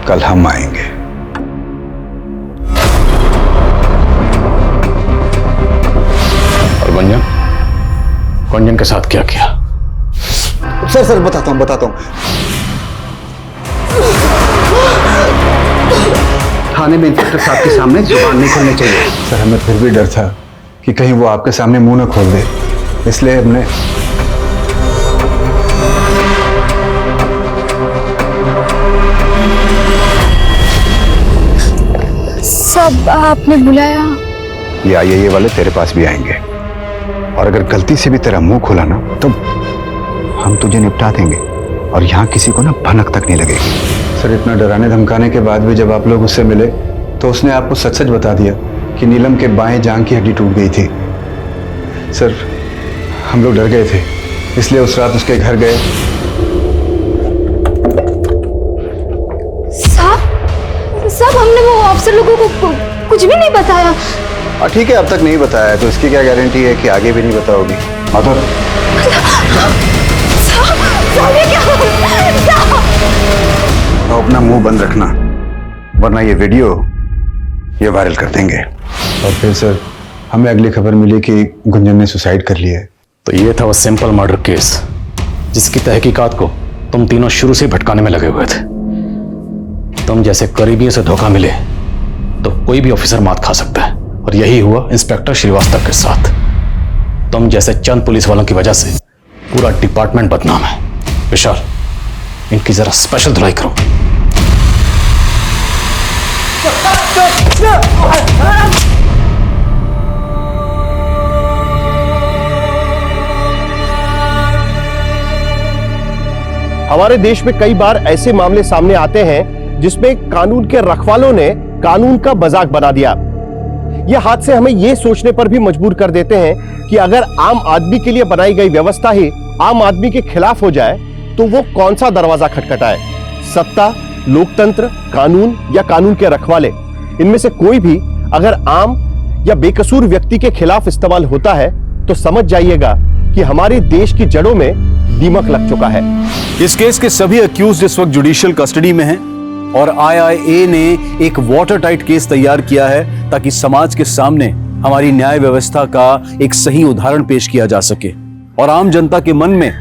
कल हम आएंगे। और गुंजन के साथ क्या किया? सर बताता हूँ। थाने में इंस्पेक्टर साहब के सामने जुबान नहीं खोलनी चाहिए। सर, हमें फिर भी डर था कि कहीं वो आपके सामने मुंह न खोल दे, इसलिए हमने सब आपने बुलाया? ये आईए वाले तेरे पास भी आएंगे, और अगर गलती से भी तेरा मुंह खोला ना तो हम तुझे निपटा देंगे, और यहाँ किसी को ना भनक तक नहीं लगेगी। सर, इतना डराने धमकाने के बाद भी जब आप लोग उससे मिले तो उसने आपको सच सच बता दिया कि नीलम के बाएं जांघ की हड्डी टूट गई थी। सर, हम लोग डर गए थे, इसलिए उस रात उसके घर गए। साहब, हमने वो ऑफिसर लोगों को कुछ भी नहीं बताया। ठीक है, अब तक नहीं बताया तो इसकी क्या गारंटी है कि आगे भी नहीं बताओगी? माधुर, तो अपना मुंह बंद रखना, वरना ये वीडियो ये वायरल कर देंगे। और फिर सर, हमें अगली खबर मिली कि गुंजन ने सुसाइड कर लिया है। तो ये था वो सिंपल मर्डर केस जिसकी तहकीकात को तुम तीनों शुरू से भटकाने में लगे हुए थे। तुम जैसे करीबियों से धोखा मिले तो कोई भी ऑफिसर मात खा सकता है, और यही हुआ इंस्पेक्टर श्रीवास्तव के साथ। तुम जैसे चंद पुलिस वालों की वजह से पूरा डिपार्टमेंट बदनाम है। विशाल, इनकी जरा स्पेशल धुलाई करो। हमारे देश में कई बार ऐसे मामले सामने आते हैं जिसमें कानून के रखवालों ने कानून का मजाक बना दिया। ये हादसे हमें ये सोचने पर भी मजबूर कर देते हैं कि अगर आम आदमी के लिए बनाई गई व्यवस्था ही आम आदमी के खिलाफ हो जाए तो वो कौन सा दरवाजा खटखटाए। सत्ता लोकतंत्र, कानून या कानून के रखवाले, इनमें से कोई भी अगर आम या बेकसूर व्यक्ति के खिलाफ इस्तेमाल होता है तो समझ जाइएगा कि हमारे देश की जड़ों में दीमक लग चुका है। इस केस के सभी अक्यूज इस वक्त जुडिशियल कस्टडी में हैं और IIA ने एक वाटर टाइट केस तैयार किया है ताकि समाज के सामने हमारी न्याय व्यवस्था का एक सही उदाहरण पेश किया जा सके और आम जनता के मन में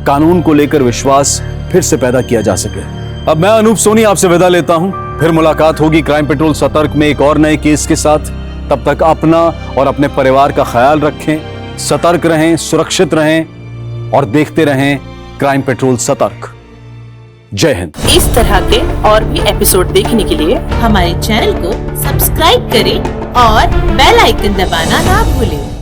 कानून को लेकर विश्वास फिर से पैदा किया जा सके। अब मैं अनूप सोनी आपसे विदा लेता हूं, फिर मुलाकात होगी क्राइम पेट्रोल सतर्क में एक और नए केस के साथ। तब तक अपना और अपने परिवार का ख्याल रखें, सतर्क रहें, सुरक्षित रहें और देखते रहें क्राइम पेट्रोल सतर्क। जय हिंद। इस तरह के और भी एपिसोड देखने के लिए हमारे चैनल को सब्सक्राइब करें और बेल आइकन दबाना ना भूलें।